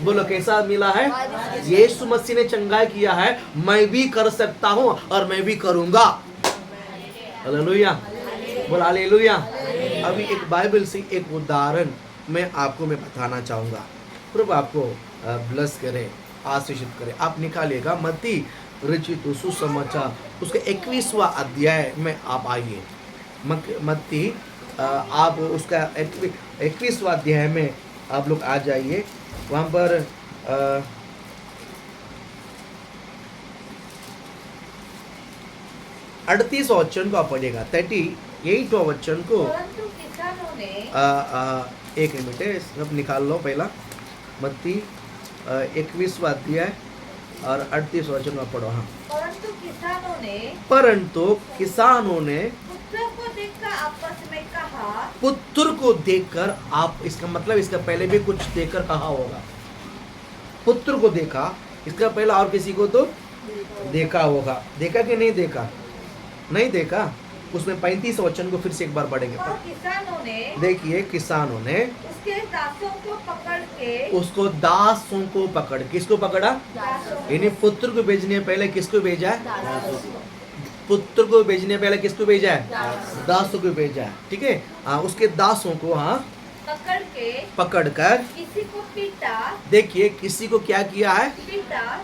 बोलो कैसा मिला है? यीशु मसीह ने चंगाई किया है, मैं भी कर सकता हूं और मैं भी करूंगा। हालेलुया, बोल हालेलुया। अभी एक बाइबल से एक उदाहरण मैं आपको बताना चाहूंगा। प्रभु आपको ब्लेस करे, आशीषित करे। आप निकालिएगा मत्ती रचित सुसमाचार उसके 21वां अध्याय में आप आइए। मत्ती आप उसका 21वां अध्याय में आप लोग आ जाइए। वहाँ पर 38वां वचन को आप पढ़िएगा, 38वां वचन को। परंतु किसानों ने एक मिनट है, सब निकाल लो पहला। मत्ती 21वां अध्याय और 38 वचन में पढ़ो। हाँ, परंतु किसानों ने पुत्र को देखकर आपस में कहा, पुत्र को देखकर आप, इसका मतलब इसका पहले भी कुछ देखकर कहा होगा। पुत्र को देखा, इसका पहले और किसी को तो देखा होगा। देखा कि नहीं देखा? नहीं देखा। उसमें 35 वचन को फिर से एक बार पढ़ेंगे। और किसानों ने देखिए, किसानों ने उसके दासों को पकड़ के, उसको दासों को पकड़, किसको पकड़ा? यानी पुत्र को भेजने पहले किसको भेजा है? पुत्र को भेजने पहले किसको भेजा है? दासों को भेजा है। ठीक है, हाँ, उसके दासों को हाँ पकड़कर किसी को पीटा, देखिए किसी को क्या किया है?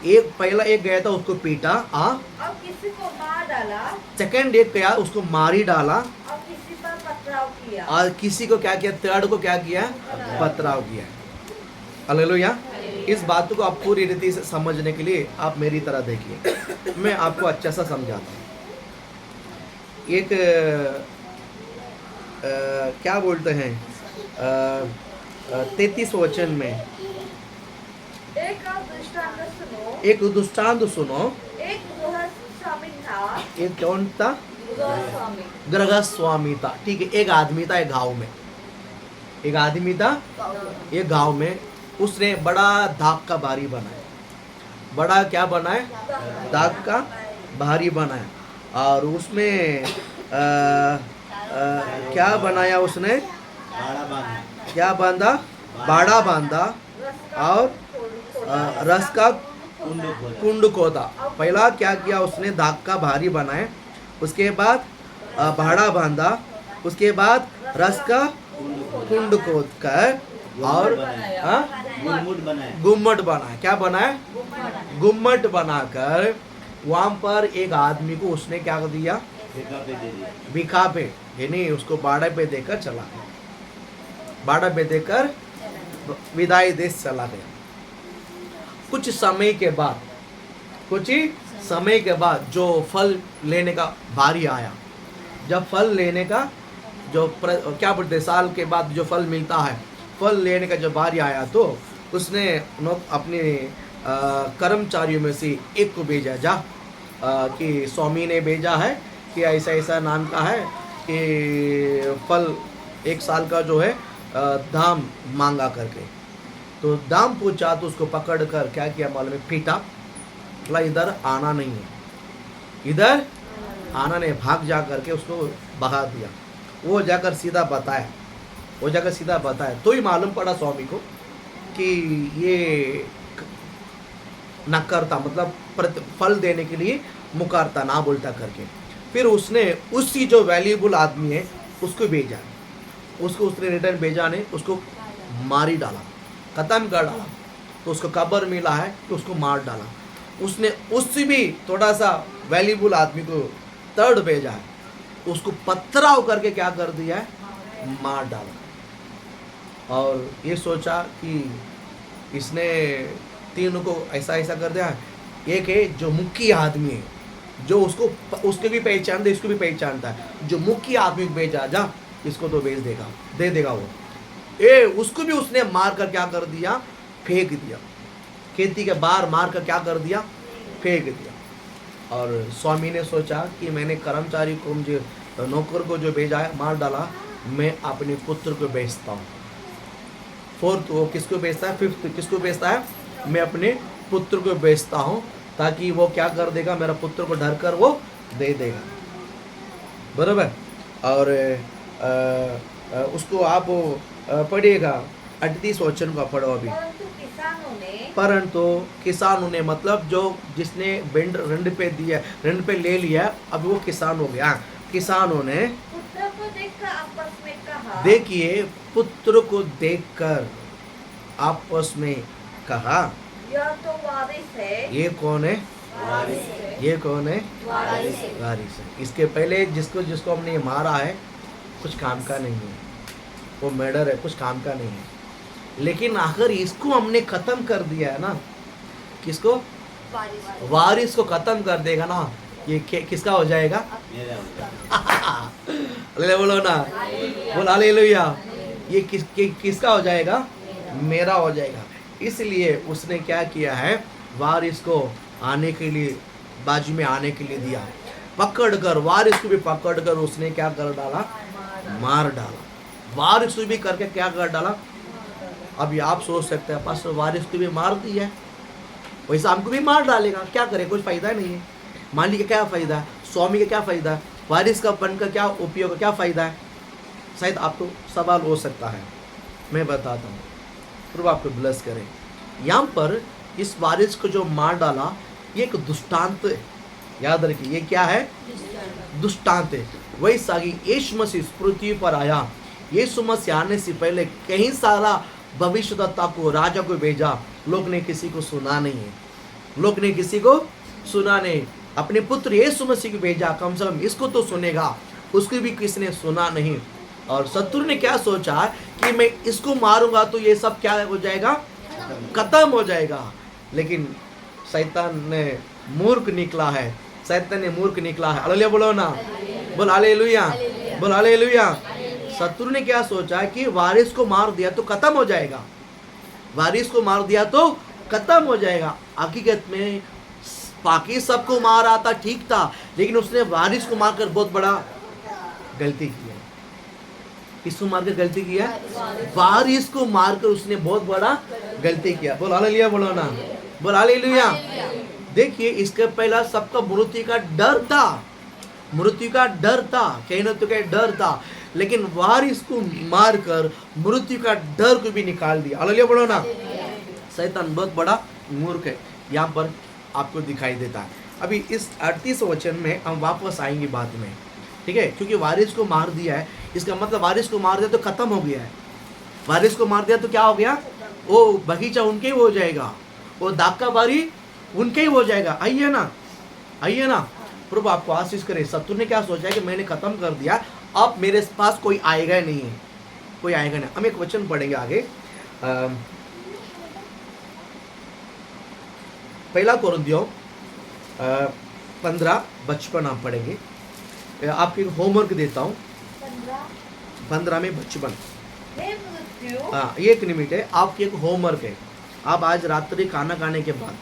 एक पहला एक गया था, उसको पीटा। हाँ, और किसी को मार डाला, सेकंड एक गया, उसको मारी डाला, और किसी पर पथराव किया। और किसी को क्या किया? थर्ड को क्या किया? पथराव किया। हालेलुया। इस बात को आप पूरी रीति से समझने के लिए आप मेरी तरह देखिए, मैं आपको अच्छा सा समझाता हूँ। एक क्या बोलते हैं 33 वचन में एक और दृष्टांत सुनो। एक दृष्टांत सुनो। एक गृहस्वामी था, एक कौन था? गृहस्वामी, गृहस्वामी था। ठीक है, एक आदमी था एक गांव में। एक आदमी था एक गांव में। उसने बड़ा दाग का भारी बनाया। बड़ा क्या बनाया? दाग का भारी बनाया। और उसमें क्या बनाया उसने? बाड़ा बांधा, क्या बांधा? बाड़ा बांधा और रस का कुंड खोदा। पहला क्या किया उसने? दाग का भारी बनाया, उसके बाद बाड़ा बांधा, उसके बाद रस का कुंड खोद कर और गुलमुट बनाया। गुम्मट बनाया। क्या बनाया? गुम्मट बनाकर वहां पर एक आदमी को उसने क्या कर दिया? ठेका पे दे दिया। भिखा पे, यानी उसको बाड़ा पे देकर चला गया। बाड़ा पे देकर विदाई देश चला गया। कुछ समय के बाद जो फल लेने का बारी आया, जब फल लेने का क्या बोलते साल के बाद जो फल मिलता है, फल लेने का जब बारी आया तो उसने अपने कर्मचारियों में से एक को भेजा, जा कि स्वामी ने भेजा है कि ऐसा ऐसा नाम का है कि फल एक साल का जो है दाम मांगा करके। तो दाम पूछा तो उसको पकड़ कर क्या किया मालूम है? पीटा। बोला इधर आना नहीं है, इधर आना नहीं। भाग जा करके उसको भगा दिया। वो जाकर सीधा बताया तो ही मालूम पड़ा स्वामी को कि ये नकारता, मतलब फल देने के लिए मुकारता, ना बोलता करके। फिर उसने उसी जो वैल्यूबल आदमी है उसको भेजा, उसने रिटर्न भेजा ने उसको मारी डाला, खत्म कर डाला। तो उसको कब्र मिला है तो उसको मार डाला। उसने उससे भी थोड़ा सा वैल्यूबल आदमी को थर्ड भेजा है, उसको पथराव करके क्या कर दिया है? मार डाला। और ये सोचा कि इसने तीनों को ऐसा ऐसा कर दिया। एक है जो मुख्य आदमी है, जो उसको भी पहचानता है, इसको भी पहचानता है। जो मुख्य आदमी को भेजा, जा इसको तो भेज देगा, दे देगा वो। उसको भी उसने मार कर क्या कर दिया? फेंक दिया। खेती के बाहर मार कर क्या कर दिया? फेंक दिया। और स्वामी ने सोचा कि मैंने कर्मचारी को, मुझे नौकर को जो भेजा है मार डाला, मैं अपने पुत्र को बेचता हूँ। फोर्थ वो किसको बेचता है? फिफ्थ किसको बेचता है? मैं अपने पुत्र को बेचता हूँ, ताकि वो क्या कर देगा? मेरा पुत्र को डर कर वो दे देगा। बराबर। और उसको आप पढ़िएगा 38 वचन का पढ़ो अभी। परंतु किसानों ने मतलब जो जिसने रेंट पे दिया, रेंट पे ले लिया, अब वो किसान हो गया। किसानों ने पुत्र को देखकर आपस में कहा, देखिए पुत्र को देखकर आपस में कहा, यह तो वारिस है। ये कौन है? वारिस है। ये कौन है? वारिस है। वारिस है। इसके पहले जिसको हमने मारा है कुछ काम का नहीं है, वो मर्डर है, कुछ काम का नहीं है। लेकिन अगर इसको हमने खत्म कर दिया है ना, किसको? वारिस को खत्म कर देगा ना, ये किसका हो जाएगा? मेरा होगा। अल्ले बोलो ना, बोल हालेलुया। ये किसका हो जाएगा? मेरा हो जाएगा। इसलिए उसने क्या किया है? वारिस को आने के लिए, बाजू में आने के लिए दिया है। पकड़कर, वारिस को भी पकड़कर उसने क्या कर डाला? मार डाला। वारिस को भी करके क्या कर डाला? अभी आप सोच सकते हैं पास्टर वारिस को भी मार दिया है, वैसा हमको भी मार डालेगा, क्या करे? कुछ फायदा नहीं है। मालिक का क्या फायदा है? स्वामी का क्या फायदा है? वारिस का बन का क्या उपयोग, क्या फायदा है? शायद आपको सवाल हो सकता है, मैं बताता हूँ। प्रभु आपको ब्लेस करें। यहाँ पर इस वारिस को जो मार डाला, ये एक दुष्टांत है। याद रखिए, ये क्या है? दुष्टांत है। वैसा ही यीशु मसीह इस पृथ्वी पर आया। यीशु मसीह आने से पहले कहीं सारा भविष्यद्वक्ता को, राजा को भेजा, लोग ने किसी को सुना नहीं है। लोग ने किसी को सुना नहीं। अपने पुत्र यीशु मसीह को भेजा, कम से कम इसको तो सुनेगा, उसको भी किसी ने सुना नहीं। और शत्रु ने क्या सोचा कि मैं इसको मारूंगा तो ये सब क्या हो जाएगा? खत्म हो जाएगा। लेकिन शैतान ने मूर्ख निकला है, शैतान ने मूर्ख निकला है। हालेलुया बोलो ना, बोल हालेलुया, बोल हालेलुया। शत्रु ने क्या सोचा कि वारिस को मार दिया तो खत्म हो जाएगा, वारिस को मार दिया तो खत्म हो जाएगा। हकीकत में बाकी सबको मार आता ठीक था, लेकिन उसने वारिस को मारकर बहुत बड़ा गलती किया। किसको मारकर गलती किया? वारिस को मारकर उसने बहुत बड़ा गलती किया। बोल हालेलुया बोलो ना, बोल हालेलुया। देखिए, इसके पहला सबका मृत्यु का डर था, मृत्यु का डर था, कहने तो क्या डर था, लेकिन वारिस को मारकर मृत्यु का डर को भी निकाल दिया। हालेलुया बोलो ना। शैतान बहुत बड़ा मूर्ख है, यहाँ पर आपको दिखाई देता है। अभी इस 38 वचन में हम वापस आएंगे बाद में, ठीक है? क्योंकि वारिस को मार दिया है, इसका मतलब वारिस को मार दिया तो खत्म हो गया है। वारिस को मार दिया तो क्या हो गया? वो बगीचा उनके ही हो जाएगा, वो दाका बारी उनके ही हो जाएगा। आइए ना, आइए ना। प्रभु आपको आशीष करे। शत्रु ने क्या सोचा है कि मैंने खत्म कर दिया, अब मेरे पास कोई आएगा नहीं है, कोई आएगा नहीं। हम एक वचन पढ़ेंगे आगे, पहला कोरिन्थियों 15:55 आप पढ़ेंगे। आपको एक होमवर्क देता हूँ, 15 में 55। हे मृत्यु, हाँ, 1 मिनट है, आपकी एक होमवर्क है। आप आज रात्रि खाना खाने के बाद,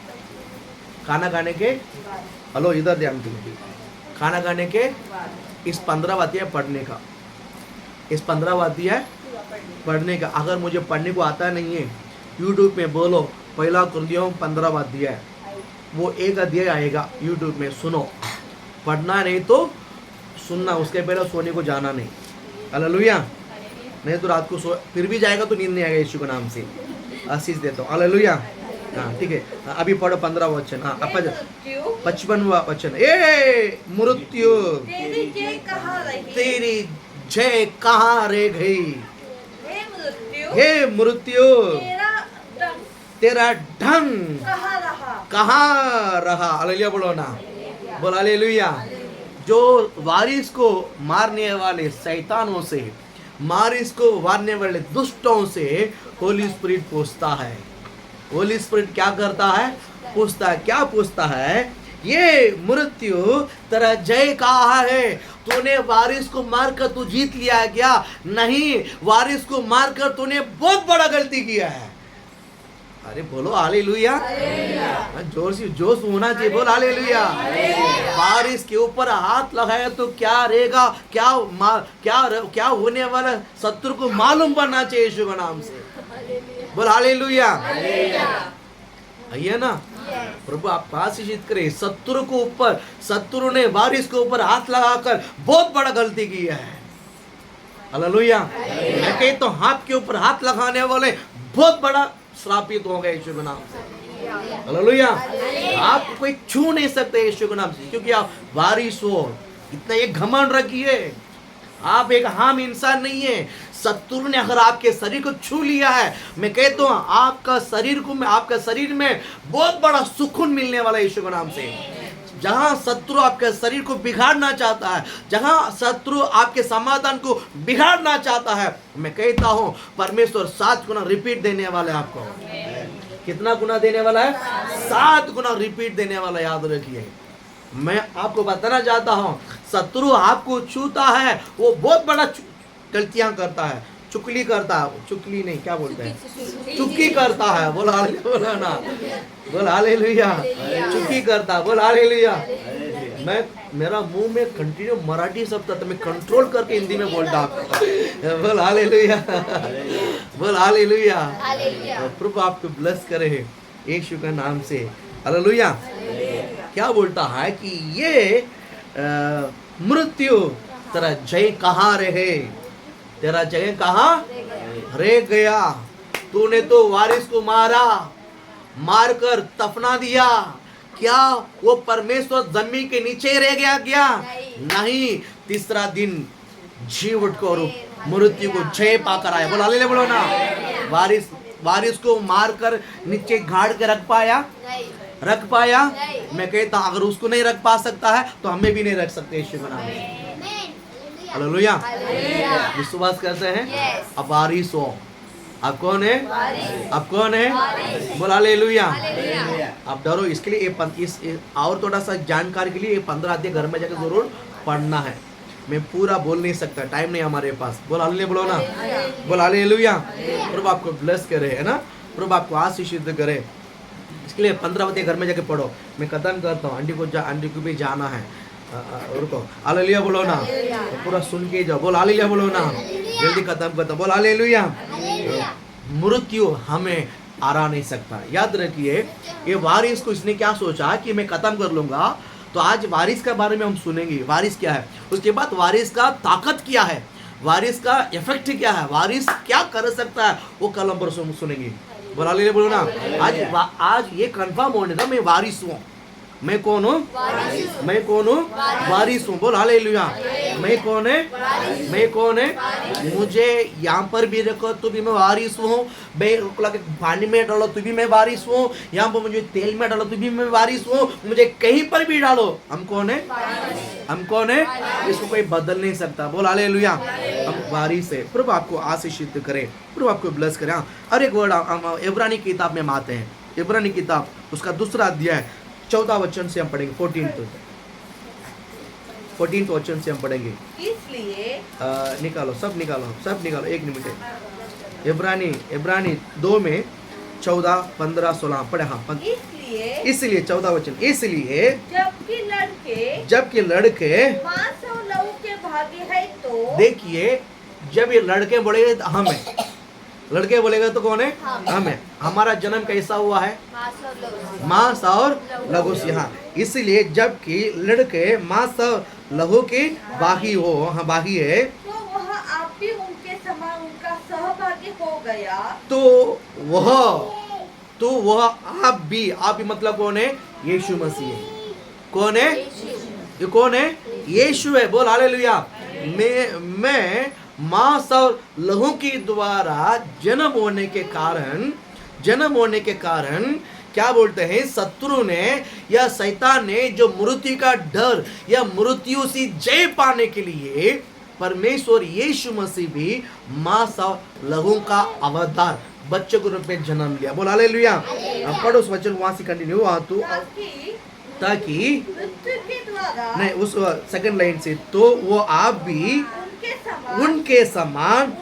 खाना खाने के, हेलो इधर ध्यान दीजिए, खाना खाने के इस 15 अध्याय पढ़ने का, इस 15 अध्याय पढ़ने का। अगर मुझे पढ़ने को आता नहीं है, यूट्यूब में बोलो पहला कोरिन्थियों 15 अध्याय, वो एक अध्याय आएगा यूट्यूब में, सुनो। पढ़ना नहीं तो सुनना, उसके पहले सोने को जाना नहीं। हालेलुया। नहीं तो रात को फिर भी जाएगा तो नींद नहीं आएगा। यीशु के नाम से आशीष देता हूँ। हालेलुया। हाँ ठीक है, अभी पढ़ो 15 वचन। हाँ, 55वां वचन। ए मृत्यु, तेरी जय कहाँ रही? तेरी जय कहाँ रह गई? हे मृत्यु, हे मृत्यु, तेरा ढंग कहाँ रहा? कहाँ रहा? हालेलुया बोलो ना, बोल हालेलुया। जो वारिस को मारने वाले शैतानों से, वारिस को मारने वाले दुष्टों से होली स्पिरिट पूछता है। होली स्पिरिट क्या करता है? पूछता है। क्या पूछता है? ये मृत्यु तेरा जय कहाँ है? तूने वारिस को मारकर तू जीत लिया क्या? नहीं, वारिस को मारकर तूने बहुत बड़ा गलती किया है। अरे बोलो हालेलुया, जोर से जोश होना चाहिए, बोल हालेलुया। वारिस के ऊपर हाथ लगाया तो क्या रहेगा, क्या होने वाला शत्रु को मालूम पड़ना चाहिए यीशु के नाम से, बोल हालेलुया। आइए ना, प्रभु आपको आशीषित करे। शत्रु को ऊपर, शत्रु ने वारिस के ऊपर हाथ लगाकर बहुत बड़ा गलती किया है। हालेलुया। मैं कहता तो हाथ के ऊपर हाथ लगाने वाले बहुत बड़ा श्रापित हो गए यीशु के नाम से। हालेलुया। आप कोई छू नहीं सकते यीशु के नाम से, क्योंकि आप वारिस हो। इतना एक घमंड रखिए, आप एक आम इंसान नहीं है। शत्रु ने अगर आपके शरीर को छू लिया है, मैं कहता हूँ आपका शरीर में बहुत बड़ा सुकून मिलने वाला है यीशु के नाम से। जहां शत्रु आपके शरीर को बिगाड़ना चाहता है, जहां शत्रु आपके समाधान को बिगाड़ना चाहता है, मैं कहता हूं परमेश्वर 7 गुना रिपीट देने वाला है आपको। कितना गुना देने वाला है? 7 गुना रिपीट देने वाला, याद रखिए। मैं आपको बताना चाहता हूं, शत्रु आपको छूता है, वो बहुत बड़ा गलतियां करता है। चुगली करता है, चुगली नहीं क्या बोलते हैं, चुकी करता है, बोल बोला ना, बोल हालेलुया, चुकी करता है, बोल हालेलुया। मैं मेरा मुंह में कंटिन्यू मराठी शब्द था तो मैं कंट्रोल करके हिंदी में बोलता आपको, बोल हालेलुया, बोल हालेलुया। प्रभु आपको ब्लेस करे यीशु के नाम से, हालेलुया। क्या बोलता है कि ये मृत्यु तेरा जय कहाँ रहे, तेरा जय कहाँ रह गया, तूने तो वारिस को मारा, मारकर दफना दिया, क्या वो परमेश्वर जमीन के नीचे रह गया क्या? नहीं, तीसरा दिन जी उठ कर मृत्यु को जय पाकर आया, बोला ले बोलो ना। वारिस को मारकर नीचे गाड़ के रख पाया, रख पाया? मैं कहता अगर उसको नहीं रख पा सकता है तो हमें भी नहीं रख सकते यीशु के नाम में। हालेलुया, विश्वास करते हैं? अब वारिस हो, अब कौन है? अब कौन है? बोला हालेलुया। अब डरो इसके लिए इस और थोड़ा सा जानकारी के लिए 15 अध्याय घर में जाकर जरूर पढ़ना है। मैं पूरा बोल नहीं सकता, टाइम नहीं हमारे पास। बोल हालेलुया, बोलो ना, बोल हालेलुया। प्रभु आपको ब्लेस करे, है ना, प्रभु आपको आशीषित करे। इसके लिए 15 अध्याय घर में जाके पढ़ो। मैं खत्म करता हूँ, आंटी को भी जाना है, रुको। हालेलुया बोलो ना, पूरा सुन के जाओ, बोल हालेलुया बोलो ना, जल्दी खत्म करता हूँ, बोल हालेलुया। मृत्यु हमें हरा नहीं सकता। याद रखिए, ये वारिस को इसने क्या सोचा कि मैं खत्म कर लूंगा, तो आज वारिस के बारे में हम सुनेंगे। वारिस क्या है, उसके बाद वारिस का ताकत क्या है, वारिस का इफेक्ट क्या है, वारिस क्या कर सकता है, वो कल हम परसों सुनेंगे। बोला ले बोलो ना। आज ये कंफर्म होने था, मैं वारिस हूँ। मैं कौन हूँ? मैं कौन हूँ? वारिस हूँ। बोल हालेलुया। मैं कौन है? मैं कौन है? मुझे यहाँ पर भी रखो तो भी मैं वारिस हूँ, पानी में डालो तो भी मैं वारिस हूँ, यहाँ पर मुझे तेल में डालो तो भी मैं वारिस हूँ, मुझे कहीं पर भी डालो, हम कौन है? हम कौन है? इसको कोई बदल नहीं सकता। बोल हालेलुया। हम वारिस है। प्रभु आपको आशीषित करे, प्रभु आपको ब्लेस करे। और एक वर्ड हम इब्रानी किताब में आते हैं, इब्रानी किताब उसका 2 अध्याय 14 वचन से हम पढ़ेंगे, 14 वचन से हम पढ़ेंगे। इसलिए निकालो, सब निकालो, 1 मिनट है। इब्रानी 2 में 14, 15, 16 पढ़े। हाँ, इसलिए 14 वचन, इसलिए जबकि लड़के मांस और लहू के भागी है, तो देखिए जब ये लड़के बोलेंगे तो हम है, लड़के बोलेगा तो कौन है? हम है। हमारा जन्म कैसा हुआ है? मांस और लहू से। हाँ, इसलिए जबकि लड़के मांस और लहू की बागी हो, हाँ बागी है, तो वह आप भी उनके समान उनका सहभागी हो गया। तो वह आप भी मतलब कौन है? यीशु मसीह है। कौन है? ये कौन है? यीशु है। बोल हालेलुया। मैं मांस और लहू के द्वारा जन्म होने के कारण क्या बोलते हैं, शत्रु ने या शैतान ने जो मृत्यु का डर या मृत्यु से जय पाने के लिए परमेश्वर यीशु मसीह भी मांस और लहू का अवतार बच्चे के रूप में जन्म लिया। बोल हालेलुया। अब पढ़ो उस वचन वहां से कंटिन्यू, ताकि मृत्यु के द्वारा नहीं, उस सेकंड लाइन से, तो वो आप भी उनके समान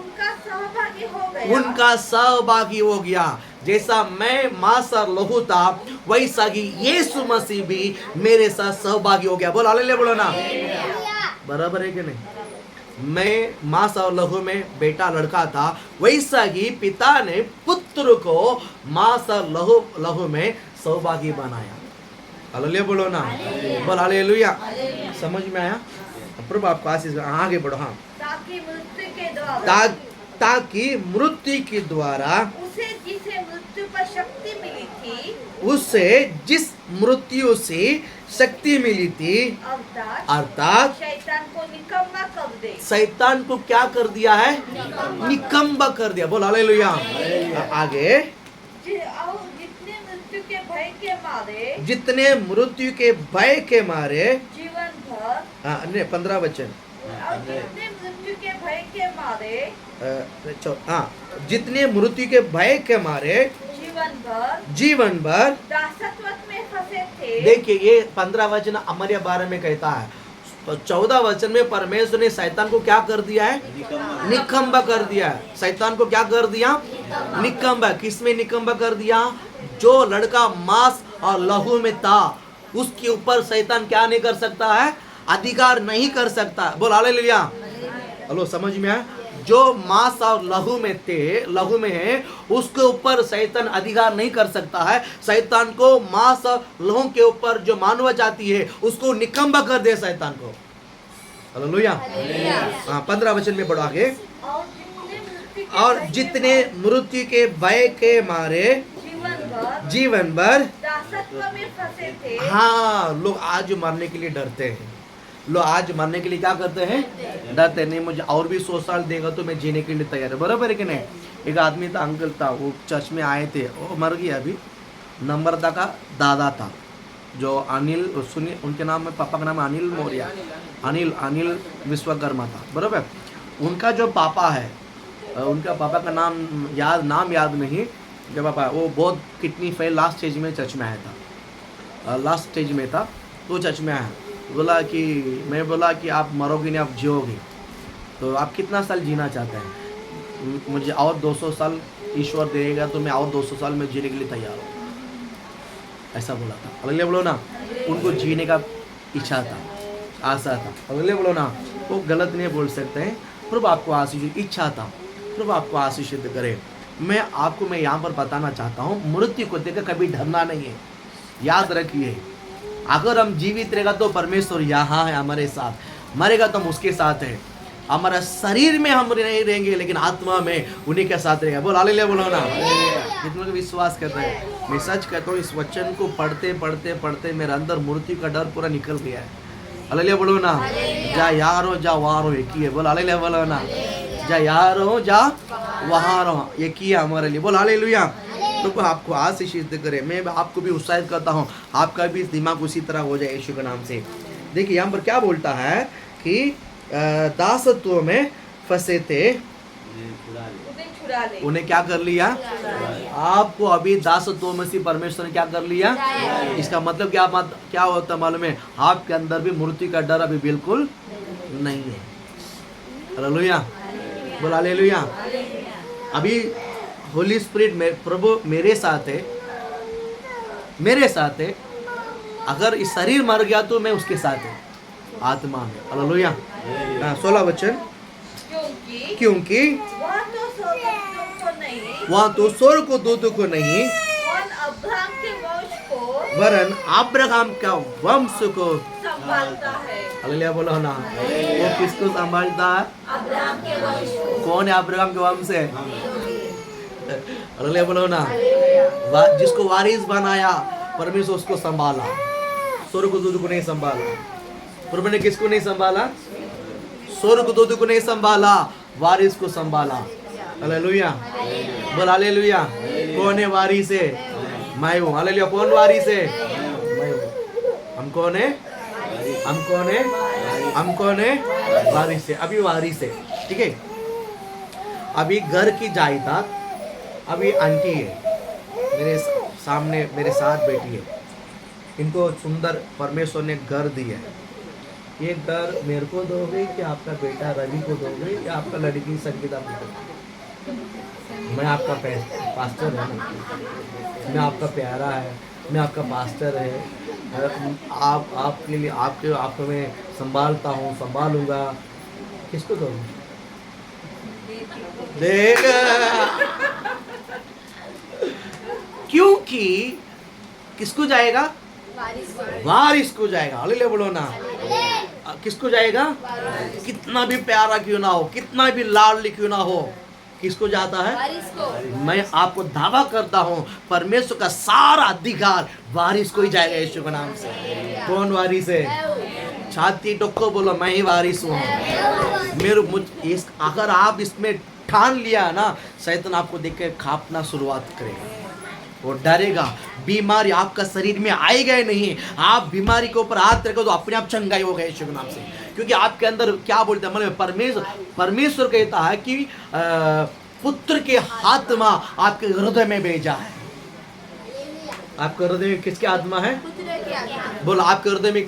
उनका सहभागी हो गया। जैसा मैं मांस और लहू था, वैसा ही यीशु मसीह भी मेरे साथ सहभागी हो गया। बोल हालेलुया बोलो ना। बराबर है कि नहीं? मैं मांस और लहू में बेटा लड़का था, वैसा ही पिता ने पुत्र को मांस और लहू में सहभागी बनाया। हालेलुया बोलो ना। बोल हालेलुया। समझ में आया? प्रभु आपको आशीष। आगे बढ़ो। हाँ, ताकि मृत्यु के द्वारा उसे जिस मृत्यु से शक्ति मिली थी, अर्थात शैतान को क्या कर दिया है? निकम्मा कर दिया। बोल हालेलुया। आगे, जितने मृत्यु के भय के मारे जीवन भर, 15 वचन, जितने मृत्यु के भय के मारे जीवन भर दासत्व में फंसे थे। देखिए, ये 15 वचन हमारे बारे में कहता है। तो 14 वचन में परमेश्वर ने शैतान को क्या कर दिया है? निकम्मा। निकम्बा कर दिया है। शैतान को क्या कर दिया? निकम्बा। किसमें निकम्बा कर दिया? जो लड़का मांस और लहू में था उसके ऊपर शैतान क्या नहीं कर सकता है? अधिकार नहीं कर सकता। बोल हालेलुया। हेलो, समझ में आया? जो मांस और लहू में थे, लहू में है, उसके ऊपर शैतान अधिकार नहीं कर सकता है। शैतान को मांस और लहू के ऊपर जो मानव जाती है उसको निकम्बा कर दे शैतान को। हालेलुया। हाँ, 15 वचन में पढ़ो आगे। और जितने मृत्यु के भय के मारे जीवन भर दासत्व में फंसे थे, हाँ, लोग आज मरने के लिए डरते हैं। लोग आज मरने के लिए क्या करते हैं? डरते नहीं। मुझे और भी 100 साल देगा तो मैं जीने के लिए तैयार है। बराबर है कि नहीं? एक आदमी था, अंकल था, वो चर्च में आए थे, वो मर गया अभी। नम्रता का दादा था जो अनिल, सुनिए उनके नाम में, पापा का नाम अनिल मौर्य, अनिल विश्वकर्मा था। बराबर। उनका जो पापा है, उनका पापा का नाम याद नहीं, जब पापा वो बहुत किडनी फेल लास्ट स्टेज में चर्च में आया था, लास्ट स्टेज में था तो चर्च में आया। बोला कि मैं बोला कि आप मरोगे नहीं, आप जियोगे, तो आप कितना साल जीना चाहते हैं? मुझे और 200 साल ईश्वर देगा तो मैं और 200 साल में जीने के लिए तैयार हूँ, ऐसा बोला था। अगले बोलो ना, उनको जीने का इच्छा था, आशा था। अगले बोलो ना, वो गलत नहीं बोल सकते हैं। प्रभु आपको आशीष, इच्छा था, प्रभु आपको आशीषित करे। मैं यहाँ पर बताना चाहता हूँ, मृत्यु को देखकर कभी डरना नहीं है। याद रखिए, अगर हम जीवित रहेगा तो परमेश्वर यहाँ है हमारे साथ, मरेगा तो हम उसके साथ है। हमारा शरीर में हम नहीं रहेंगे लेकिन आत्मा में उन्हीं के साथ रहेगा। बोल हालेलुया बोलो ना। कितनों को विश्वास करते हैं? मैं सच कहता हूँ, इस वचन को पढ़ते पढ़ते पढ़ते मेरे अंदर मृत्यु का डर पूरा निकल गया है। हालेलुया बोलो ना। जा यार हो जा वहाँ रहो, एक ही है। बोल हालेलुया बोलो ना। जा यार हो जा वहाँ रहो, एक ही है हमारे लिए। बोल हालेलुया। तो आपको आशीषित करे। मैं आपको भी उत्साहित करता हूँ, आपका भी दिमाग उसी तरह हो जाए यीशु के नाम से। देखिए यहाँ पर क्या बोलता है कि दासत्व में फंसे थे, उन्हें क्या कर लिया? आपको अभी दासत्व में से परमेश्वर ने क्या कर लिया? इसका मतलब क्या होता मालूम है? आपके अंदर भी मृत्यु का डर अभी बिल्कुल नहीं है। हालेलुया बोल हालेलुया। अभी होली स्पिरिट में प्रभु मेरे साथ है, मेरे साथ है। अगर इस शरीर मर गया तो मैं उसके साथ है आत्मा में। हालेलुया। 16 वचन, क्योंकि वहाँ तो स्वर्ग को दूतों को नहीं वरन अब्राहम का वंश को संभालता है। हालेलुया बोलो ना। वो किसको संभालता है? अब्राहम के वंश को। कौन है अब्राहम के वंश है? हालेलुया बोलो ना। जिसको वारिस बनाया परमेश्वर उसको संभाला, स्वर्गदूत को नहीं संभाला। प्रभु ने किसको नहीं संभाला? स्वर्गदूत को नहीं संभाला, वारिस को संभाला। हालेलुया बोल हालेलुया। कौन है वारिस है? मैं हूँ। हालेलुया। कौन वारिस है? मैं हूँ। हम कौन है? हम कौन है? हम कौन है? वारिस है। अभी वारिस है, ठीक है। अभी घर की जायदाद, अभी आंटी है मेरे सामने, मेरे साथ बैठी है। इनको सुंदर परमेश्वर ने घर दिया है। ये घर मेरे को दोगे कि आपका बेटा रवि को दोगे या आपका लड़की संगीता को दोगे? मैं आपका पास्टर है, मैं आपका प्यारा है, मैं आपका पास्टर है। आपके लिए आपको मैं संभालता हूँ, संभालूंगा। किसको दोगे? देख, क्योंकि किसको जाएगा? वारिस को जाएगा। हालेलुया बोलो ना। किसको जाएगा? कितना भी प्यारा क्यों ना हो, कितना भी लाडली क्यों ना हो, किसको जाता है? मैं आपको दावा करता हूँ परमेश्वर का सारा अधिकार वारिस को ही जाएगा यीशु के नाम से। कौन वारिस है? छाती टोको बोलो, मैं ही वारिस हूँ। अगर आप इसमें ठान लिया ना, शैतान आपको देख के खापना शुरुआत करेगा, वो डरेगा। बीमारी आपका शरीर में आएगा ही नहीं। आप बीमारी के ऊपर हाथ रखो तो अपने आप चंगाई हो गए यीशु के नाम से, क्योंकि आपके अंदर क्या बोलते हैं? मतलब परमेश्वर कहता है कि पुत्र के आत्मा आपके हृदय में भेजा है। आपका हृदय में किसके आत्मा है? बोलो आपके हृदय में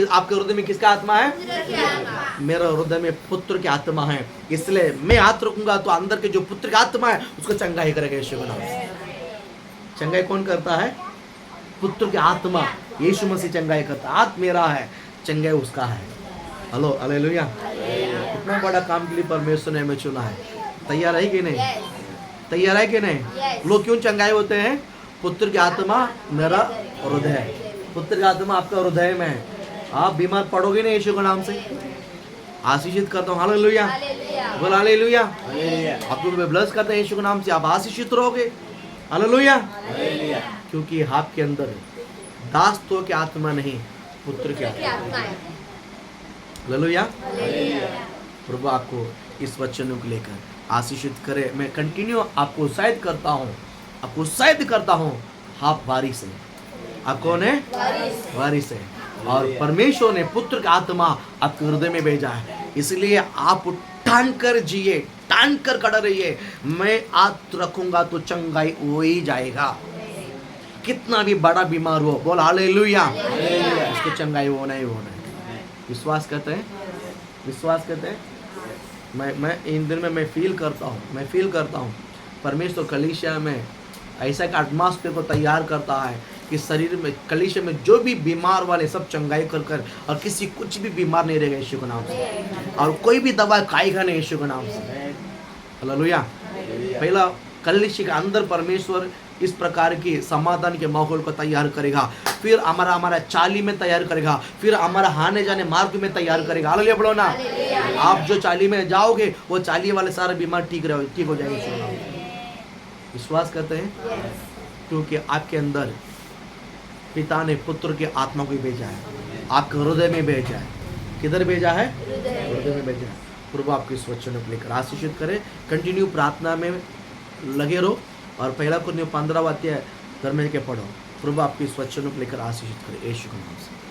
आपके हृदय में किसका आत्मा है? मेरा हृदय में पुत्र की आत्मा है, इसलिए मैं हाथ रखूंगा तो अंदर के जो पुत्र की आत्मा है उसको चंगाई करेगा यीशु के नाम से। चंगाई कौन करता है? पुत्र की आत्मा, यीशु मसीह चंगाई करता है। हाथ मेरा है, चंगाई उसका है। Hello hallelujah. कितना बड़ा काम के लिए परमेश्वर ने हमें चुना है। तैयार है कि नहीं? तैयार है कि नहीं? लोग क्यों चंगाई होते हैं? पुत्र की आत्मा मेरा हृदय है। पुत्र की आत्मा आपका हृदय में है। आप बीमार पड़ोगे नहीं यीशु के नाम से। आशीषित करता हूँ, हालेलुया। बोल हालेलुया। आपको मैं ब्लेस करता हूं यीशु के नाम से, आप आशीषित रहोगे। हालेलुया। क्योंकि आपके अंदर दासत्व की आत्मा नहीं, पुत्र की आत्मा है। हालेलुया। प्रभु आपको इस वचनों को लेकर आशीषित करे। मैं कंटिन्यू आपको उत्साहित करता हूँ। आप वारिस हैं। आप कौन है? वारिस है। और परमेश्वर ने पुत्र का आत्मा आपके हृदय में भेजा है, इसलिए आप ठान कर जिए, ठान कर खड़ा रहिए। मैं हाथ रखूंगा तो चंगाई हो ही जाएगा। कितना भी बड़ा बीमार हो, बोल हालेलुया, उसको चंगाई होना ही होना है। विश्वास करते हैं? विश्वास करते हैं? मैं इन दिन में मैं फील करता हूँ परमेश्वर कलीसिया में ऐसा एक एटमॉस्फेयर को तैयार करता है कि शरीर में, कलीसिया में जो भी बीमार वाले सब चंगाई कर और किसी कुछ भी बीमार नहीं रहेगा यीशु के नाम से, और कोई भी दवा खाएगा नहीं यीशु के नाम से। हालेलुया। पहला कलीसिया के अंदर परमेश्वर इस प्रकार की समाधान के माहौल को तैयार करेगा, फिर हमारा चाली में तैयार करेगा, फिर हमारा आने जाने मार्ग में तैयार करेगा। हालेलुया बोलो ना। आप जो चाली में जाओगे वो चाली वाले सारे बीमार ठीक हो जाएंगे। विश्वास करते हैं? क्योंकि आपके अंदर पिता ने पुत्र के आत्मा को भेजा है, आपके हृदय में भेजा है। किधर भेजा है? हृदय में भेजा है। प्रभु आपको इस वचनों को लेकर आशीषित करे। कंटिन्यू प्रार्थना में लगे रहो और पहला कुरिन्थियों 15वां अध्याय घर में के पढ़ो। प्रभु आपको इस वचनों को लेकर आशीषित करे यीशु के नाम से।